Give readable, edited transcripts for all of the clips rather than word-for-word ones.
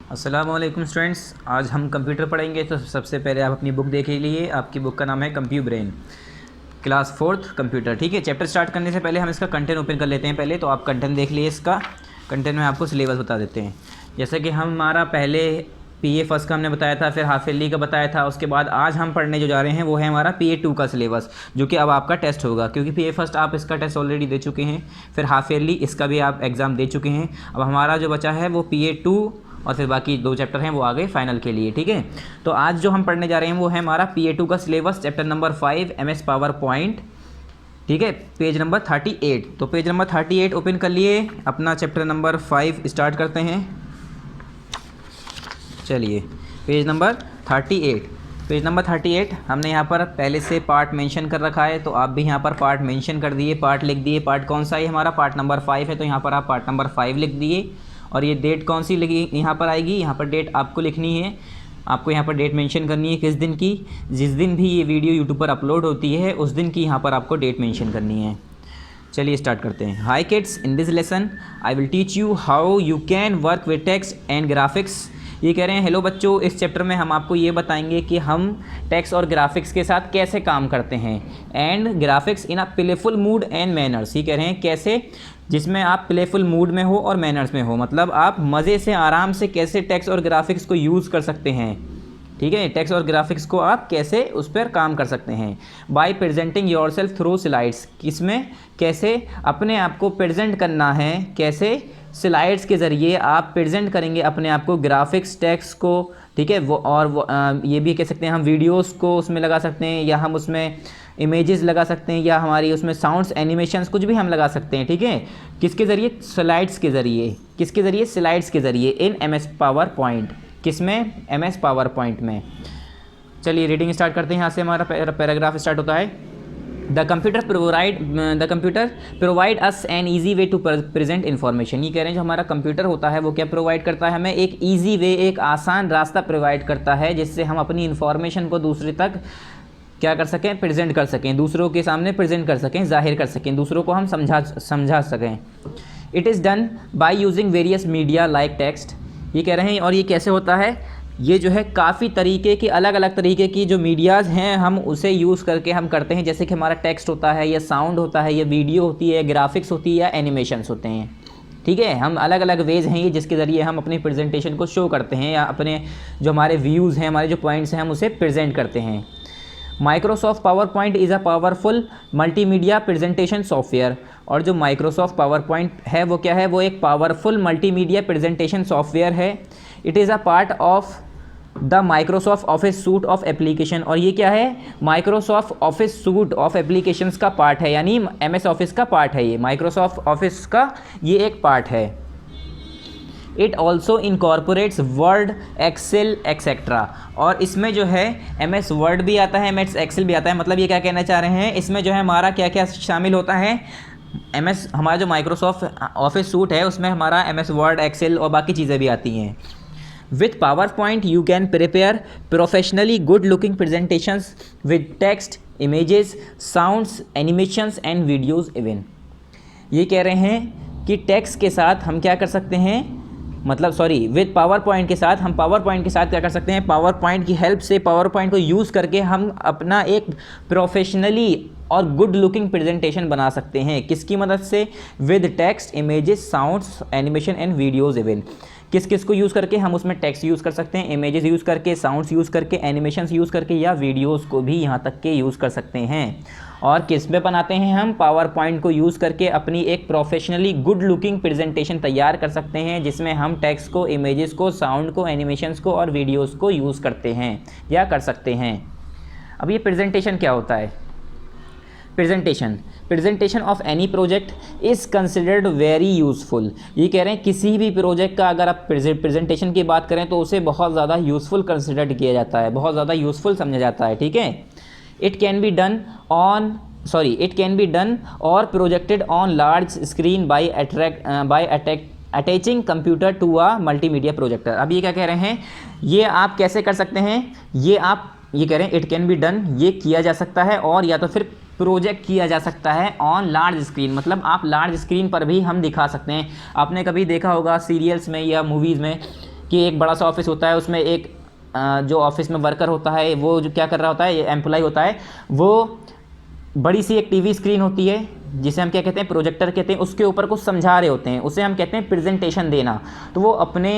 अस्सलाम वालेकुम स्टूडेंट्स, आज हम कंप्यूटर पढ़ेंगे। तो सबसे पहले आप अपनी बुक देख लीजिए। आपकी बुक का नाम है कंप्यू ब्रेन, क्लास 4th कंप्यूटर। ठीक है, चैप्टर स्टार्ट करने से पहले हम इसका कंटेंट ओपन कर लेते हैं। पहले तो आप कंटेंट देख लिए। इसका कंटेंट में आपको सिलेबस बता देते हैं। जैसे कि हमारा पहले PA फर्स्ट का हमने बताया था, फिर हाफ ईयरली का बताया था। उसके बाद आज हम पढ़ने जो जा रहे हैं वो है हमारा PA 2 का सिलेबस, जो कि अब आपका टेस्ट होगा, क्योंकि PA फर्स्ट आप इसका टेस्ट ऑलरेडी दे चुके हैं, फिर हाफ ईयरली इसका भी आप एग्ज़ाम दे चुके हैं। अब हमारा जो बचा है वो PA 2 और फिर बाकी 2 चैप्टर हैं वो आ गए फाइनल के लिए। ठीक है, तो आज जो हम पढ़ने जा रहे हैं वो है हमारा PA 2 का syllabus, chapter number 5 MS power point. ठीक है, पेज नंबर 38। तो पेज नंबर 38 ओपन कर लिए, अपना चैप्टर नंबर 5 स्टार्ट करते हैं। चलिए, पेज नंबर 38। पेज नंबर 38 हमने यहाँ पर पहले से पार्ट मेंशन कर रखा है, तो आप भी यहाँ पर पार्ट मेंशन कर दिए, पार्ट लिख दिए। पार्ट कौन सा है हमारा? पार्ट नंबर 5 है, तो यहाँ पर आप पार्ट नंबर 5 लिख दिए। और ये डेट कौन सी लगी यहाँ पर आएगी? यहाँ पर डेट आपको लिखनी है, आपको यहाँ पर डेट मेंशन करनी है किस दिन की। जिस दिन भी ये वीडियो यूट्यूब पर अपलोड होती है उस दिन की यहाँ पर आपको डेट मेंशन करनी है। चलिए स्टार्ट करते हैं। हाय kids, in this lesson I will teach you how you can work with text and graphics. ये कह रहे हैं हेलो बच्चों, इस चैप्टर में हम आपको ये बताएंगे कि हम टेक्स्ट और ग्राफिक्स के साथ कैसे काम करते हैं। And graphics in a playful mood and manners. ये कह रहे हैं कैसे, जिसमें आप प्लेफुल मूड में हो और मैनर्स में हो, मतलब आप मज़े से आराम से कैसे टेक्स्ट और ग्राफिक्स को यूज़ कर सकते हैं। ठीक है, टेक्स्ट और ग्राफिक्स को आप कैसे उस पर काम कर सकते हैं। Bye presenting your self through slides, किसमें कैसे अपने आप को प्रेजेंट करना है, कैसे स्लाइड्स के ज़रिए आप प्रेजेंट करेंगे अपने आप को, ग्राफिक्स टेक्स्ट को। ठीक है, वो ये भी कह सकते हैं हम वीडियोस को उसमें लगा सकते हैं, या हम उसमें इमेजेस लगा सकते हैं, या हमारी उसमें साउंड्स एनिमेशंस कुछ भी हम लगा सकते हैं। ठीक है, किसके ज़रिए? स्लाइड्स के ज़रिए। किसके ज़रिए? स्लाइड्स के ज़रिए इन MS पावर पॉइंट। किसमें? MS पावर पॉइंट में। चलिए रीडिंग स्टार्ट करते हैं। यहाँ से हमारा पैराग्राफ स्टार्ट होता है। The computer provide us an easy way to present information. ये कह रहे हैं जो हमारा कंप्यूटर होता है वो क्या प्रोवाइड करता है? हमें एक ईजी वे, एक आसान रास्ता प्रोवाइड करता है, जिससे हम अपनी इन्फॉर्मेशन को दूसरे तक क्या कर सकें? प्रेजेंट कर सकें, दूसरों के सामने प्रेजेंट कर सकें, जाहिर कर सकें, दूसरों को हम समझा सकें। It is done by using various media like text. ये कह रहे हैं, और ये कैसे होता है? ये जो है काफ़ी तरीके की, अलग अलग तरीके की जो मीडियाज़ हैं हम उसे यूज़ करके हम करते हैं। जैसे कि हमारा टेक्स्ट होता है, या साउंड होता है, या वीडियो होती है, ग्राफिक्स होती है, या एनिमेशंस होते हैं। ठीक है, हम अलग अलग वेज हैं ये जिसके ज़रिए हम अपनी प्रेजेंटेशन को शो करते हैं, या अपने जो हमारे व्यूज़ हैं, हमारे जो पॉइंट्स हैं, हम उसे प्रेजेंट करते हैं। Microsoft power point is a powerful multimedia presentation software. और जो माइक्रोसॉफ्ट पावर पॉइंट है वो क्या है? वो एक पावरफुल मल्टीमीडिया प्रेजेंटेशन सॉफ्टवेयर है। It is a part of the Microsoft office suit of application. और ये क्या है? Microsoft office suit of applications का पार्ट है, यानी MS ऑफिस का पार्ट है। ये माइक्रोसॉफ्ट ऑफिस का ये एक पार्ट है। It also incorporates Word, Excel etcetera. और इसमें जो है MS वर्ड भी आता है, MS एक्सेल भी आता है। मतलब ये क्या कहना चाह रहे हैं, इसमें जो है हमारा क्या क्या शामिल होता है? MS, हमारा जो माइक्रोसॉफ्ट ऑफिस सूट है उसमें हमारा MS वर्ड, एक्सेल और बाकी चीज़ें भी आती हैं। With PowerPoint, you can prepare professionally good-looking presentations with text, images, sounds, animations and videos even. ये कह रहे हैं कि टेक्स्ट के साथ हम क्या कर सकते हैं, मतलब सॉरी, विद पावर पॉइंट के साथ हम पावर पॉइंट के साथ क्या कर सकते हैं? पावर पॉइंट की हेल्प से, पावर पॉइंट को यूज़ करके हम अपना एक प्रोफेशनली और गुड लुकिंग प्रेजेंटेशन बना सकते हैं। किसकी मदद से? With text, images, sounds, animation and videos even. किस किस को यूज़ करके? हम उसमें टेक्स्ट यूज़ कर सकते हैं, इमेजेस यूज़ करके, साउंड्स यूज़ करके, एनिमेशंस यूज़ करके, या वीडियोस को भी यहाँ तक के यूज़ कर सकते हैं। और किस में बनाते हैं? हम पावर पॉइंट को यूज़ करके अपनी एक प्रोफेशनली गुड लुकिंग प्रेजेंटेशन तैयार कर सकते हैं, जिसमें हम टेक्स्ट को, इमेजेस को, साउंड को, एनिमेशंस को और वीडियोज़ को यूज़ करते हैं या कर सकते हैं। अब ये प्रेजेंटेशन क्या होता है? Presentation of any project is considered very useful. ये कह रहे हैं किसी भी प्रोजेक्ट का अगर आप प्रेजेंटेशन की बात करें तो उसे बहुत ज़्यादा यूज़फुल कंसिडर्ड किया जाता है, बहुत ज़्यादा यूज़फुल समझा जाता है। ठीक है, इट कैन बी डन और projected on large screen by attaching computer to a multimedia projector. अब ये क्या कह रहे हैं, ये आप कैसे कर सकते हैं? ये कह रहे हैं इट कैन बी डन, ये किया जा सकता है, और या तो फिर प्रोजेक्ट किया जा सकता है ऑन लार्ज स्क्रीन, मतलब आप लार्ज स्क्रीन पर भी हम दिखा सकते हैं। आपने कभी देखा होगा सीरियल्स में या मूवीज़ में कि एक बड़ा सा ऑफिस होता है, उसमें एक जो ऑफिस में वर्कर होता है वो जो क्या कर रहा होता है, एम्प्लॉय होता है, वो बड़ी सी एक टीवी स्क्रीन होती है जिसे हम क्या कहते हैं, प्रोजेक्टर कहते हैं, उसके ऊपर कुछ समझा रहे होते हैं, उसे हम कहते हैं प्रेजेंटेशन देना। तो वो अपने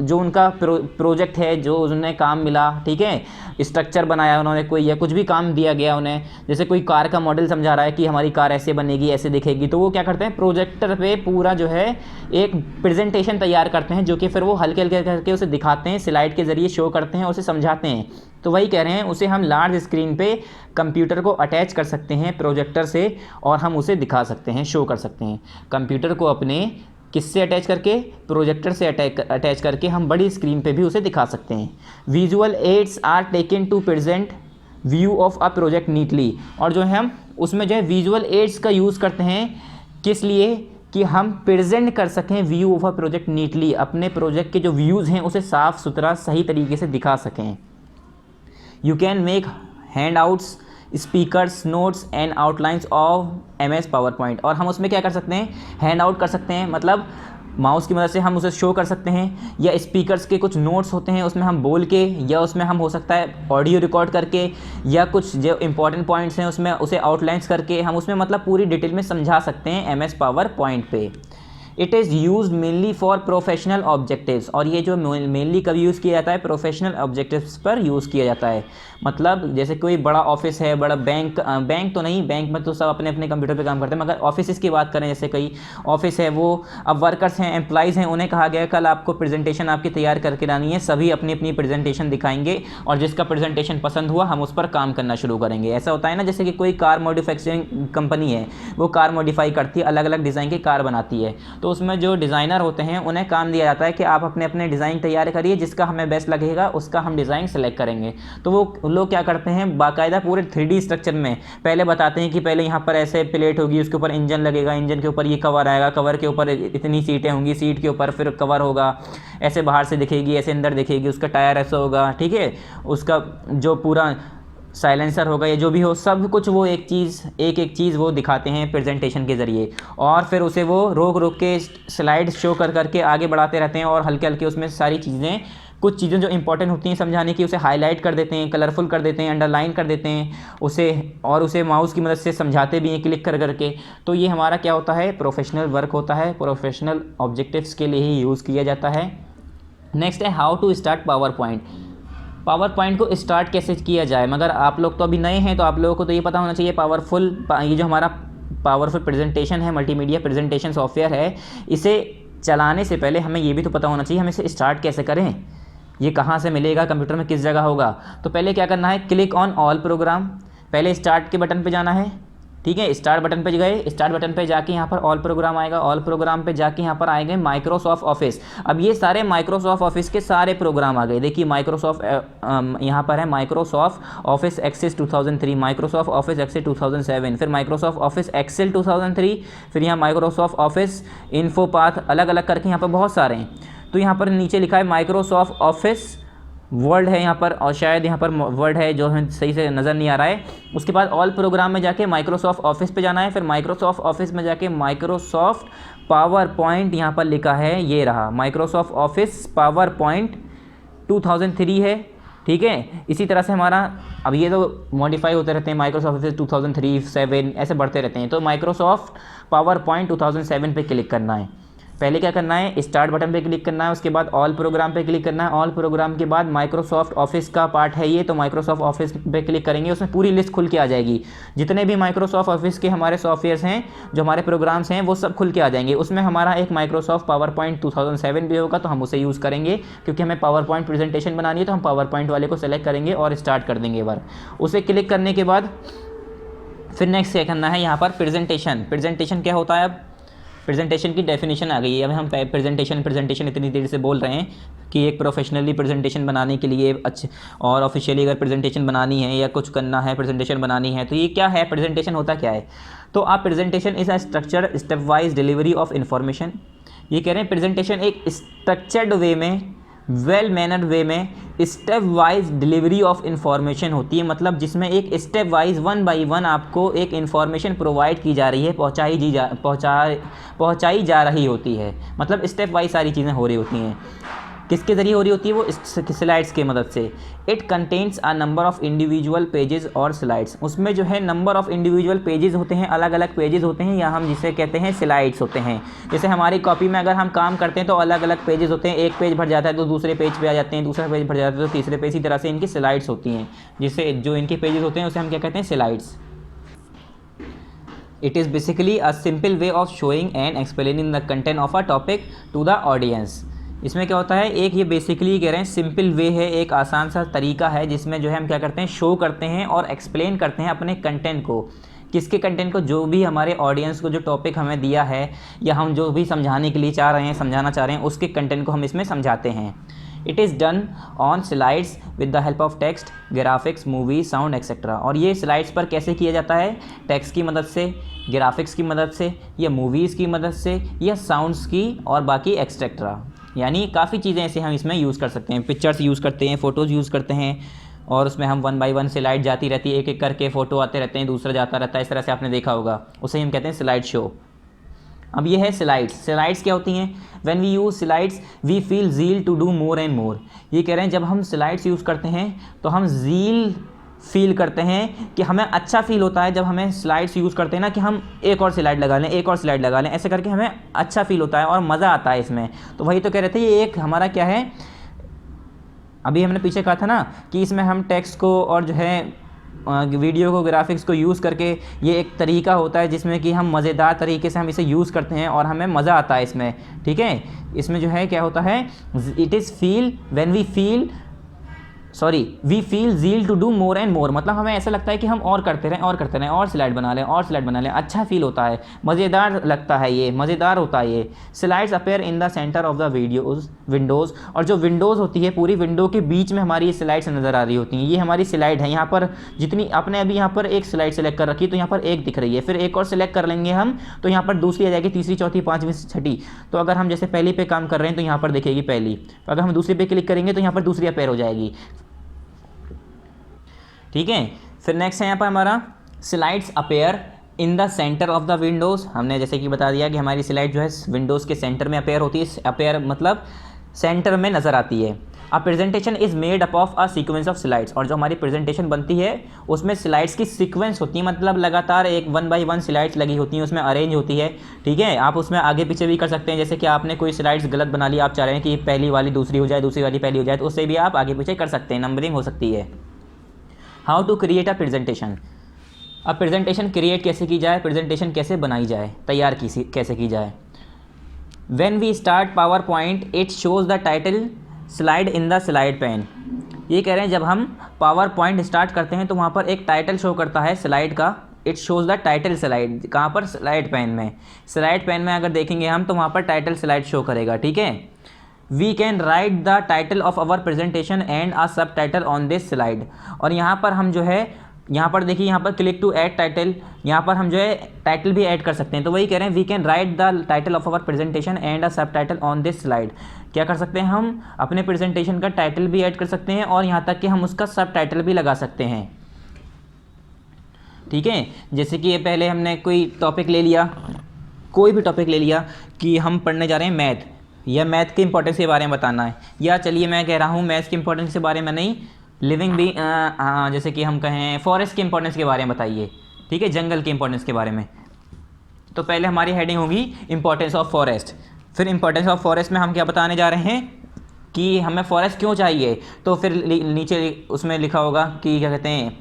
जो उनका प्रोजेक्ट है, जो उन्हें काम मिला, ठीक है, स्ट्रक्चर बनाया उन्होंने कोई, या कुछ भी काम दिया गया उन्हें, जैसे कोई कार का मॉडल समझा रहा है कि हमारी कार ऐसे बनेगी, ऐसे दिखेगी, तो वो क्या करते हैं, प्रोजेक्टर पे पूरा जो है एक प्रेजेंटेशन तैयार करते हैं, जो कि फिर वो हल्के हल्के करके उसे दिखाते हैं, स्लाइड के ज़रिए शो करते हैं, उसे समझाते हैं। तो वही कह रहे हैं, उसे हम लार्ज स्क्रीन पे कंप्यूटर को अटैच कर सकते हैं प्रोजेक्टर से, और हम उसे दिखा सकते हैं, शो कर सकते हैं। कंप्यूटर को अपने किससे अटैच करके, प्रोजेक्टर से अटैच करके हम बड़ी स्क्रीन पे भी उसे दिखा सकते हैं। Visual aids are taken to present view of a project neatly, और जो है हम उसमें जो है विजुअल एड्स का यूज़ करते हैं, किस लिए, कि हम प्रेजेंट कर सकें view of a project neatly, अपने प्रोजेक्ट के जो व्यूज़ हैं उसे साफ़ सुथरा सही तरीके से दिखा सकें। You can make hand outs, speakers, notes and outlines of MS PowerPoint, और हम उसमें क्या कर सकते हैं, हैंड आउट कर सकते हैं, मतलब माउस की मदद से हम उसे शो कर सकते हैं, या स्पीकर्स के कुछ नोट्स होते हैं उसमें हम बोल के, या उसमें हम हो सकता है ऑडियो रिकॉर्ड करके, या कुछ जो इंपॉर्टेंट पॉइंट्स हैं उसमें उसे आउटलाइंस करके हम उसमें मतलब पूरी डिटेल में समझा सकते हैं MS पावरपॉइंट पे। It is use mainly for professional objectives, और ये जो मेनली कब यूज़ किया जाता है, प्रोफेशनल ऑब्जेक्टिव्स पर यूज़ किया जाता है। मतलब जैसे कोई बड़ा ऑफिस है, बड़ा बैंक तो नहीं, बैंक में तो सब अपने अपने कंप्यूटर पे काम करते हैं, मगर ऑफिस की बात करें, जैसे कोई ऑफिस है, वो अब वर्कर्स हैं, एम्प्लॉइज़ हैं, उन्हें कहा गया कल आपको प्रेजेंटेशन आपकी तैयार करके लानी है, सभी अपनी अपनी प्रेजेंटेशन दिखाएंगे, और जिसका प्रेजेंटेशन पसंद हुआ हम उस पर काम करना शुरू करेंगे। ऐसा होता है ना, जैसे कि कोई कार मॉडिफैक्चरिंग कंपनी है, वो कार मॉडिफाई करती है, अलग अलग डिज़ाइन की कार बनाती है, तो उसमें जो डिज़ाइनर होते हैं उन्हें काम दिया जाता है कि आप अपने अपने डिज़ाइन तैयार करिए, जिसका हमें बेस्ट लगेगा उसका हम डिज़ाइन सेलेक्ट करेंगे। तो वो लोग क्या करते हैं, बाकायदा पूरे 3D स्ट्रक्चर में पहले बताते हैं कि पहले यहाँ पर ऐसे प्लेट होगी, उसके ऊपर इंजन लगेगा, इंजन के ऊपर ये कवर आएगा, कवर के ऊपर इतनी सीटें होंगी, सीट के ऊपर फिर कवर होगा, ऐसे बाहर से दिखेगी, ऐसे अंदर दिखेगी, उसका टायर ऐसा होगा, ठीक है, उसका जो पूरा साइलेंसर होगा, या जो भी हो, सब कुछ वो एक चीज़ वो दिखाते हैं प्रेजेंटेशन के ज़रिए, और फिर उसे वो रोक रोक के स्लाइड शो कर करके आगे बढ़ाते रहते हैं, और हल्के हल्के उसमें सारी चीज़ें, कुछ चीज़ें जो इंपॉर्टेंट होती हैं समझाने की, उसे हाईलाइट कर देते हैं, कलरफुल कर देते हैं, अंडरलाइन कर देते हैं उसे, और उसे माउस की मदद से समझाते भी हैं क्लिक कर करके। तो ये हमारा क्या होता है, प्रोफेशनल वर्क होता है, प्रोफेशनल ऑब्जेक्टिव्स के लिए ही यूज़ किया जाता है। नेक्स्ट है how to start PowerPoint. PowerPoint को स्टार्ट कैसे किया जाए, मगर आप लोग तो अभी नए हैं, तो आप लोगों को तो ये पता होना चाहिए, ये जो हमारा पावरफुल प्रेजेंटेशन है, मल्टीमीडिया प्रेजेंटेशन सॉफ्टवेयर है, इसे चलाने से पहले हमें ये भी तो पता होना चाहिए हम इसे स्टार्ट कैसे करें, ये कहाँ से मिलेगा, कंप्यूटर में किस जगह होगा। तो पहले क्या करना है, क्लिक ऑन ऑल प्रोग्राम, पहले स्टार्ट के बटन पे जाना है, ठीक है, स्टार्ट बटन पे गए, स्टार्ट बटन पे जाके यहाँ पर ऑल प्रोग्राम आएगा, ऑल प्रोग्राम पे जाके यहाँ पर आएंगे माइक्रोसॉफ्ट ऑफिस। अब ये सारे माइक्रोसॉफ्ट ऑफिस के सारे प्रोग्राम आ गए, देखिए माइक्रोसॉफ्ट यहाँ पर है Microsoft Office Access 2003, Microsoft Office Access 2007, फिर माइक्रोसॉफ्ट ऑफिस एक्सेल 2003, फिर यहाँ माइक्रोसॉफ्ट ऑफिस इन्फोपाथ, अलग अलग करके यहाँ पर बहुत सारे हैं। तो यहाँ पर नीचे लिखा है माइक्रोसॉफ्ट ऑफिस वर्ड है यहाँ पर, और शायद यहाँ पर वर्ड है जो हमें सही से नज़र नहीं आ रहा है। उसके बाद ऑल प्रोग्राम में जाके माइक्रोसॉफ्ट ऑफिस पे जाना है, फिर माइक्रोसॉफ्ट ऑफिस में जाके माइक्रोसॉफ्ट पावर पॉइंट यहाँ पर लिखा है, ये रहा माइक्रोसॉफ्ट ऑफिस पावर पॉइंट 2003 है, ठीक है। इसी तरह से हमारा अब ये तो मॉडिफाई होते रहते हैं, माइक्रोसॉफ्ट ऑफिस 2003, 7 ऐसे बढ़ते रहते हैं। तो माइक्रोसॉफ्ट पावर पॉइंट 2007 पे क्लिक करना है। पहले क्या करना है, स्टार्ट बटन पे क्लिक करना है, उसके बाद ऑल प्रोग्राम पे क्लिक करना है, ऑल प्रोग्राम के बाद माइक्रोसॉफ्ट ऑफिस का पार्ट है ये, तो माइक्रोसॉफ्ट ऑफिस पे क्लिक करेंगे, उसमें पूरी लिस्ट खुल के आ जाएगी, जितने भी माइक्रोसॉफ्ट ऑफिस के हमारे सॉफ्टवेयर्स हैं, जो हमारे प्रोग्राम्स हैं, वो सब खुल के आ जाएंगे। उसमें हमारा एक माइक्रोसॉफ्ट पावर पॉइंट 2007 भी होगा, तो हम उसे यूज़ करेंगे, क्योंकि हमें पावर पॉइंट प्रेजेंटेशन बनानी है, तो हम पावर पॉइंट वाले को सेलेक्ट करेंगे और स्टार्ट कर देंगे वर्क। उसे क्लिक करने के बाद फिर नेक्स्ट क्या करना है, यहाँ पर प्रेजेंटेशन क्या होता है। अब प्रेजेंटेशन की डेफिनेशन आ गई है। अब हम प्रेजेंटेशन इतनी देर से बोल रहे हैं कि एक प्रोफेशनली प्रेजेंटेशन बनाने के लिए अच्छे, और ऑफिशियली अगर प्रेजेंटेशन बनानी है या कुछ करना है, प्रेजेंटेशन बनानी है, तो ये क्या है, प्रेजेंटेशन होता क्या है। तो आप presentation is a structured step wise delivery of information, ये कह रहे हैं प्रेजेंटेशन एक स्ट्रक्चर्ड वे में, वेल मैनर्ड वे में step wise delivery of information होती है। मतलब जिसमें एक स्टेप वाइज 1 बाई 1 आपको एक इन्फॉर्मेशन प्रोवाइड की जा रही है, पहुंचाई जा रही होती है। मतलब स्टेप वाइज सारी चीज़ें हो रही होती हैं। किसके ज़रिए हो रही होती है वो, स्लाइड्स की मदद से। It contains a number of individual pages और स्लाइड्स, उसमें जो है नंबर ऑफ इंडिविजुअल पेजेस होते हैं, अलग अलग पेजेस होते हैं, या हम जिसे कहते हैं स्लाइड्स होते हैं। जैसे हमारी कॉपी में अगर हम काम करते हैं तो अलग अलग पेजेस होते हैं, एक पेज भर जाता है तो दूसरे पेज पे आ जाते हैं, दूसरा पेज भर जाता है तो तीसरे पेज, इसी तरह से इनकी स्लाइड्स होती हैं, जिससे जो इनके पेजेस होते हैं उसे हम क्या कहते हैं, slides. It is basically a simple way of showing and explaining the content of a topic to the audience. इसमें क्या होता है, एक ये बेसिकली कह रहे हैं सिंपल वे है, एक आसान सा तरीका है जिसमें जो है हम क्या करते हैं, शो करते हैं और एक्सप्लेन करते हैं अपने कंटेंट को। किसके कंटेंट को, जो भी हमारे ऑडियंस को जो टॉपिक हमें दिया है या हम जो भी समझाने के लिए चाह रहे हैं, समझाना चाह रहे हैं, उसके कंटेंट को हम इसमें समझाते हैं। It is done on slides with the help of text, graphics, movie, sound etcetera. और ये स्लाइड्स पर कैसे किया जाता है, टेक्स्ट की मदद से, ग्राफिक्स की मदद से, या मूवीज़ की मदद से, या साउंड्स की और बाकी एक्सेट्रा। यानी काफ़ी चीज़ें ऐसे हम इसमें यूज़ कर सकते हैं। पिक्चर्स यूज़ करते हैं, फ़ोटोज़ यूज़ करते हैं, और उसमें हम 1 बाय 1 स्लाइड जाती रहती है, एक एक करके फ़ोटो आते रहते हैं, दूसरा जाता रहता है, इस तरह से आपने देखा होगा, उसे हम कहते हैं स्लाइड शो। अब ये है स्लाइड्स। स्लाइड्स क्या होती हैं, when we use slides we feel zeal to do more and more. ये कह रहे हैं जब हम स्लाइड्स यूज़ करते हैं तो हम ज़ील फील करते हैं, कि हमें अच्छा फील होता है जब हमें स्लाइड्स यूज़ करते हैं ना, कि हम एक और स्लाइड लगा लें, एक और स्लाइड लगा लें, ऐसे करके हमें अच्छा फील होता है और मज़ा आता है इसमें। तो वही तो कह रहे थे, ये एक हमारा क्या है, अभी हमने पीछे कहा था ना कि इसमें हम टेक्स्ट को और जो है वीडियो को, ग्राफिक्स को यूज़ करके, ये एक तरीका होता है जिसमें कि हम मज़ेदार तरीके से हम इसे यूज़ करते हैं और हमें मज़ा आता है इसमें। ठीक है, इसमें जो है क्या होता है, it is feel when we feel we feel zeal to do more and more, मतलब हमें ऐसा लगता है कि हम और करते रहें और करते रहें, और स्लाइड बना लें और स्लाइड बना लें, अच्छा फील होता है, मज़ेदार लगता है, ये मज़ेदार होता है ये। Slides appear in the centre of the windows, और जो विंडोज़ होती है पूरी विंडो के बीच में हमारी ये स्लाइड्स नज़र आ रही होती हैं। ये हमारी स्लाइड है, यहाँ पर जितनी आपने अभी यहाँ पर एक स्लाइड सेलेक्ट कर रखी तो यहाँ पर एक दिख रही है, फिर एक और सेलेक्ट कर लेंगे हम तो यहाँ पर दूसरी आ जाएगी, तीसरी, चौथी, पाँचवीं, छठी। तो अगर हम जैसे पहली पे काम कर रहे हैं तो यहाँ पर दिखेगी पहली, अगर हम दूसरी पे क्लिक करेंगे तो यहाँ पर दूसरी अपेयर हो जाएगी। ठीक है, फिर नेक्स्ट है यहाँ पर हमारा slides appear in the centre of the Windows. हमने जैसे कि बता दिया कि हमारी स्लाइड जो है विंडोज़ के सेंटर में अपेयर होती है, अपेयर मतलब सेंटर में नज़र आती है। A presentation is made up of a sequence of slides, और जो हमारी प्रेजेंटेशन बनती है उसमें स्लाइड्स की सीक्वेंस होती है, मतलब लगातार एक 1 बाय 1 स्लाइड्स लगी होती हैं, उसमें अरेंज होती है। ठीक है, आप उसमें आगे पीछे भी कर सकते हैं, जैसे कि आपने कोई स्लाइड्स गलत बना ली, आप चाह रहे हैं कि पहली वाली दूसरी हो जाए, दूसरी वाली पहली हो जाए, तो उससे भी आप आगे पीछे कर सकते हैं, नंबरिंग हो सकती है। How to create a presentation, अब प्रेजेंटेशन क्रिएट कैसे की जाए, प्रेजेंटेशन कैसे बनाई जाए, तैयार कैसे की जाए। When we start PowerPoint it shows the title slide in the slide pane. ये कह रहे हैं जब हम पावर पॉइंट स्टार्ट करते हैं तो वहाँ पर एक टाइटल शो करता है स्लाइड का, it shows the title slide, कहाँ पर, स्लाइड पैन में। स्लाइड पैन में अगर देखेंगे हम तो वहाँ पर टाइटल स्लाइड शो करेगा। ठीक है, we can write the title of our presentation and uh subtitle on this slide. और यहाँ पर हम जो है, यहाँ पर देखिए, यहाँ पर क्लिक टू ऐड टाइटल, यहाँ पर हम जो है टाइटल भी ऐड कर सकते हैं। तो वही कह रहे हैं we can write the title of our presentation and a subtitle on this slide. क्या कर सकते हैं, हम अपने प्रेजेंटेशन का टाइटल भी ऐड कर सकते हैं और यहाँ तक कि हम उसका सब टाइटल भी लगा सकते हैं। ठीक है, जैसे कि ये पहले हमने कोई टॉपिक ले लिया, कोई भी टॉपिक ले लिया कि हम पढ़ने जा रहे हैं मैथ, या मैथ के इंपॉर्टेंस के बारे में बताना है, या चलिए मैं कह रहा हूँ मैथ के इंपॉर्टेंस के बारे में नहीं, लिविंग भी जैसे कि हम कहें फॉरेस्ट के इंपॉर्टेंस के बारे में बताइए। ठीक है, जंगल के इंपॉर्टेंस के बारे में। तो पहले हमारी हेडिंग होगी इंपॉर्टेंस ऑफ फॉरेस्ट, फिर इंपॉर्टेंस ऑफ फॉरेस्ट में हम क्या बताने जा रहे हैं कि हमें फॉरेस्ट क्यों चाहिए, तो फिर नीचे उसमें लिखा होगा कि क्या कहते हैं,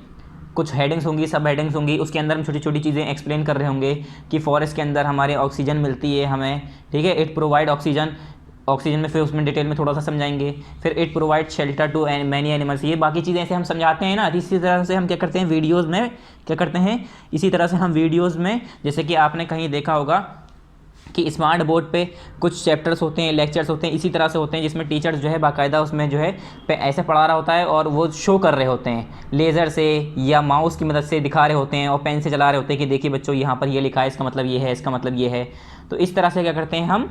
कुछ हेडिंग्स होंगी, सब हेडिंग्स होंगी, उसके अंदर हम छोटी छोटी चीज़ें एक्सप्लेन कर रहे होंगे कि फॉरेस्ट के अंदर हमारे ऑक्सीजन मिलती है हमें। ठीक है, इट प्रोवाइड ऑक्सीजन में फिर उसमें डिटेल में थोड़ा सा समझाएंगे। फिर it provide shelter to many animals, ये बाकी चीज़ें ऐसे हम समझाते हैं ना। इसी तरह से हम क्या करते हैं वीडियोज़ में, क्या करते हैं, इसी तरह से हम वीडियोज़ में, जैसे कि आपने कहीं देखा होगा कि स्मार्ट बोर्ड पे कुछ चैप्टर्स होते हैं, लेक्चर्स होते हैं, इसी तरह से होते हैं जिसमें टीचर्स जो है बाकायदा उसमें जो है ऐसे पढ़ा रहा होता है और वो शो कर रहे होते हैं, लेज़र से या माउस की मदद से दिखा रहे होते हैं और पेन से चला रहे होते हैं कि देखिए बच्चों यहाँ पर ये लिखा है, इसका मतलब ये है, इसका मतलब ये है। तो इस तरह से क्या करते हैं, हम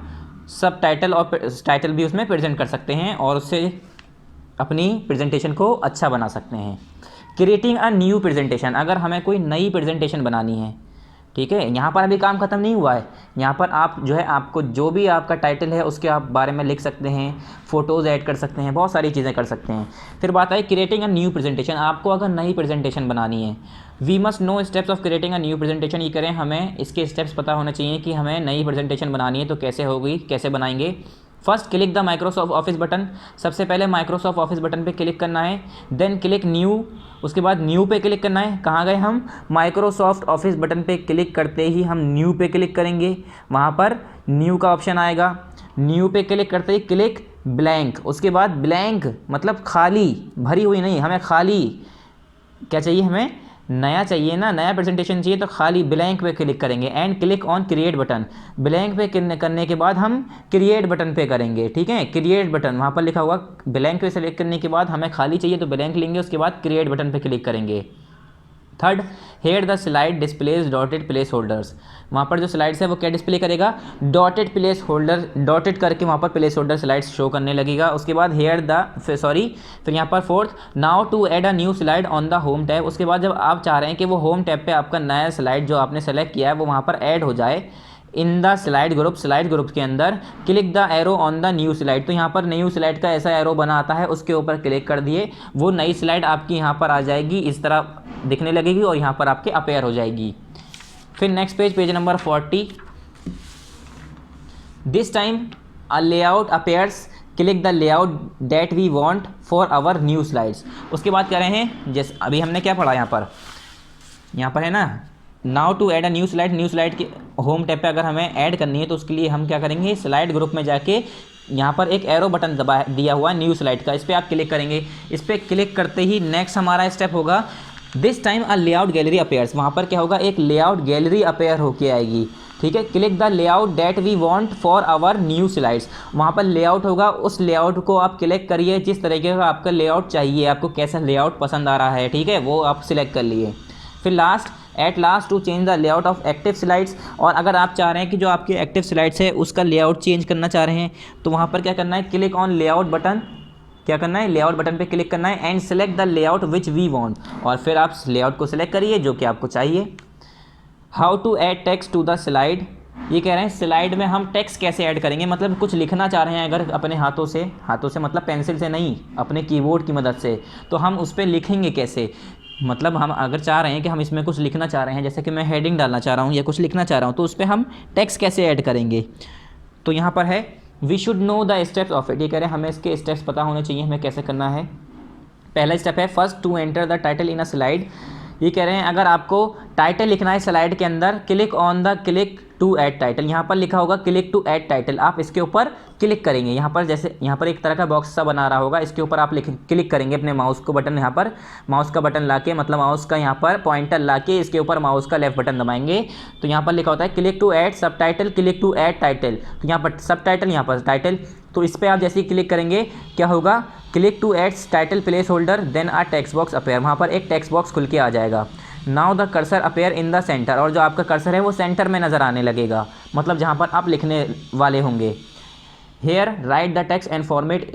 सब टाइटल और टाइटल भी उसमें प्रेजेंट कर सकते हैं और उससे अपनी प्रेजेंटेशन को अच्छा बना सकते हैं। क्रिएटिंग अ न्यू प्रेजेंटेशन, अगर हमें कोई नई प्रेजेंटेशन बनानी है, ठीक है, यहाँ पर अभी काम ख़त्म नहीं हुआ है। यहाँ पर आप जो है आपको जो भी आपका टाइटल है उसके आप बारे में लिख सकते हैं, फ़ोटोज़ ऐड कर सकते हैं, बहुत सारी चीज़ें कर सकते हैं। फिर बात आई क्रिएटिंग अ न्यू प्रेजेंटेशन। आपको अगर नई प्रेजेंटेशन बनानी है, we must know steps of creating a new presentation. ये करें हमें इसके स्टेप्स पता होने चाहिए कि हमें नई प्रेजेंटेशन बनानी है तो कैसे होगी, कैसे बनाएंगे। First click the Microsoft Office button. सबसे पहले माइक्रोसॉफ्ट ऑफिस बटन पे क्लिक करना है। देन क्लिक न्यू, उसके बाद न्यू पे क्लिक करना है। कहाँ गए हम, माइक्रोसॉफ्ट ऑफिस बटन पे क्लिक करते ही हम न्यू पे क्लिक करेंगे, वहाँ पर न्यू का ऑप्शन आएगा। न्यू पे क्लिक करते ही क्लिक ब्लैंक, उसके बाद ब्लैंक मतलब खाली, भरी हुई नहीं, हमें खाली क्या चाहिए, हमें नया चाहिए ना, नया प्रेजेंटेशन चाहिए, तो खाली ब्लैंक पे क्लिक करेंगे। And click on create button. Blank पे करने के बाद हम क्रिएट बटन पे करेंगे, ठीक है, क्रिएट बटन वहाँ पर लिखा हुआ। ब्लैंक पे सेलेक्ट करने के बाद हमें खाली चाहिए तो ब्लैंक लेंगे, उसके बाद क्रिएट बटन पे क्लिक करेंगे। Third, here the slide displays dotted placeholders. वहाँ पर जो स्लाइड्स है वो क्या डिस्प्ले करेगा, डॉटेड प्लेस होल्डर, डॉटेड करके वहाँ पर प्लेस होल्डर स्लाइड्स शो करने लगेगा। उसके बाद फिर यहाँ पर fourth, now to add a new slide on the home tab. उसके बाद जब आप चाह रहे हैं कि वो होम टैब पे आपका नया स्लाइड जो आपने सेलेक्ट किया है वो वहाँ पर ऐड हो जाए, इन द स्लाइड ग्रुप के अंदर click the arrow on the new slide. तो यहाँ पर न्यू स्लाइड का ऐसा एरो बना आता है, उसके ऊपर क्लिक कर दिए, वो नई स्लाइड आपकी यहाँ पर आ जाएगी, इस तरह दिखने लगेगी और यहाँ पर आपके अपेयर हो जाएगी। फिर next page number 40, this time a layout appears, click the layout that we want for our new slides. उसके बाद कह रहे हैं, जैसे अभी हमने क्या पढ़ा यहाँ पर है ना, now to add a new slide के होम टैब पे अगर हमें ऐड करनी है तो उसके लिए हम क्या करेंगे, स्लाइड ग्रुप में जाके यहाँ पर एक एरो बटन दबा दिया हुआ है न्यू स्लाइड का, इस पर आप क्लिक करेंगे। इस पर क्लिक करते ही नेक्स्ट हमारा स्टेप होगा, this time a layout gallery appears. वहाँ पर क्या होगा, एक लेआउट गैलरी अपेयर होके आएगी, ठीक है। Click the layout that we want for our new slides. वहाँ पर लेआउट होगा, उस लेआउट को आप क्लिक करिए जिस तरीके का आपका लेआउट चाहिए, आपको कैसा लेआउट पसंद आ रहा है, ठीक है, वो आप सिलेक्ट कर लिए। फिर at last to change the layout of active slides. और अगर आप चाह रहे हैं कि जो आपके एक्टिव स्लाइड्स है उसका लेआउट चेंज करना चाह रहे हैं तो वहाँ पर क्या करना है, क्लिक ऑन लेआउट बटन, क्या करना है, लेआउट बटन पे क्लिक करना है and select the layout which we want. और फिर आप लेआउट को सिलेक्ट करिए जो कि आपको चाहिए। How to add text to the slide. ये कह रहे हैं स्लाइड में हम टेक्स्ट कैसे ऐड करेंगे, मतलब कुछ लिखना चाह रहे हैं अगर अपने हाथों से मतलब पेंसिल से नहीं, अपने कीबोर्ड की मदद से, तो हम उस पर लिखेंगे कैसे। मतलब हम अगर चाह रहे हैं कि हम इसमें कुछ लिखना चाह रहे हैं, जैसे कि मैं हेडिंग डालना चाह रहा हूँ या कुछ लिखना चाह रहा हूँ, तो उस पर हम टेक्स्ट कैसे ऐड करेंगे। तो यहाँ पर है we should know the steps of it. ये कह रहे हैं हमें इसके स्टेप्स पता होने चाहिए, हमें कैसे करना है। पहला स्टेप है first to enter the title in a slide. ये कह रहे हैं अगर आपको टाइटल लिखना है स्लाइड के अंदर, click on the click to add title. यहाँ पर लिखा होगा क्लिक टू ऐड टाइटल, आप इसके ऊपर क्लिक करेंगे। यहाँ पर जैसे यहाँ पर एक तरह का बॉक्स सा बना रहा होगा, इसके ऊपर आप क्लिक करेंगे अपने माउस को बटन, यहाँ पर माउस का बटन लाके, मतलब माउस का यहाँ पर पॉइंटर लाके इसके ऊपर माउस का लेफ्ट बटन दबाएंगे तो यहाँ पर लिखा होता है click to add subtitle, click to add title. तो यहाँ पर सब टाइटल, यहाँ पर टाइटल, तो इस पर आप जैसे ही क्लिक करेंगे क्या होगा, click to add title placeholder, then a text box appear. वहाँ पर एक टेक्स्ट बॉक्स खुल के आ जाएगा। Now the cursor appear in the centre, और जो आपका कर्सर है वो सेंटर में नज़र आने लगेगा, मतलब जहाँ पर आप लिखने वाले होंगे। Here write the text and format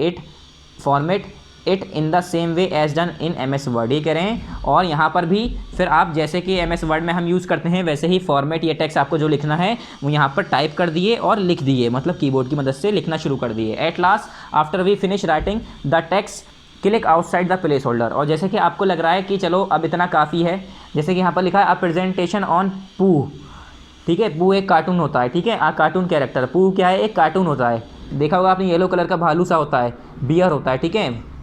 it in the same way as done in MS Word. ये कह रहे हैं और यहाँ पर भी फिर आप जैसे कि MS वर्ड में हम यूज़ करते हैं वैसे ही फॉर्मेट, ये टेक्स्ट आपको जो लिखना है वो यहाँ पर टाइप कर दिए और लिख दिए, मतलब कीबोर्ड की मदद से लिखना शुरू कर दिए। At last after we finish writing the text click outside the placeholder. और जैसे कि आपको लग रहा है कि चलो अब इतना काफ़ी है, जैसे कि यहाँ पर लिखा है अ प्रेजेंटेशन ऑन पू, ठीक है, पू एक कार्टून होता है, ठीक है, कार्टून कैरेक्टर, पू क्या है, एक कार्टून होता है, देखा होगा आपने, येलो कलर का भालू सा होता है, बियर होता है, ठीक है,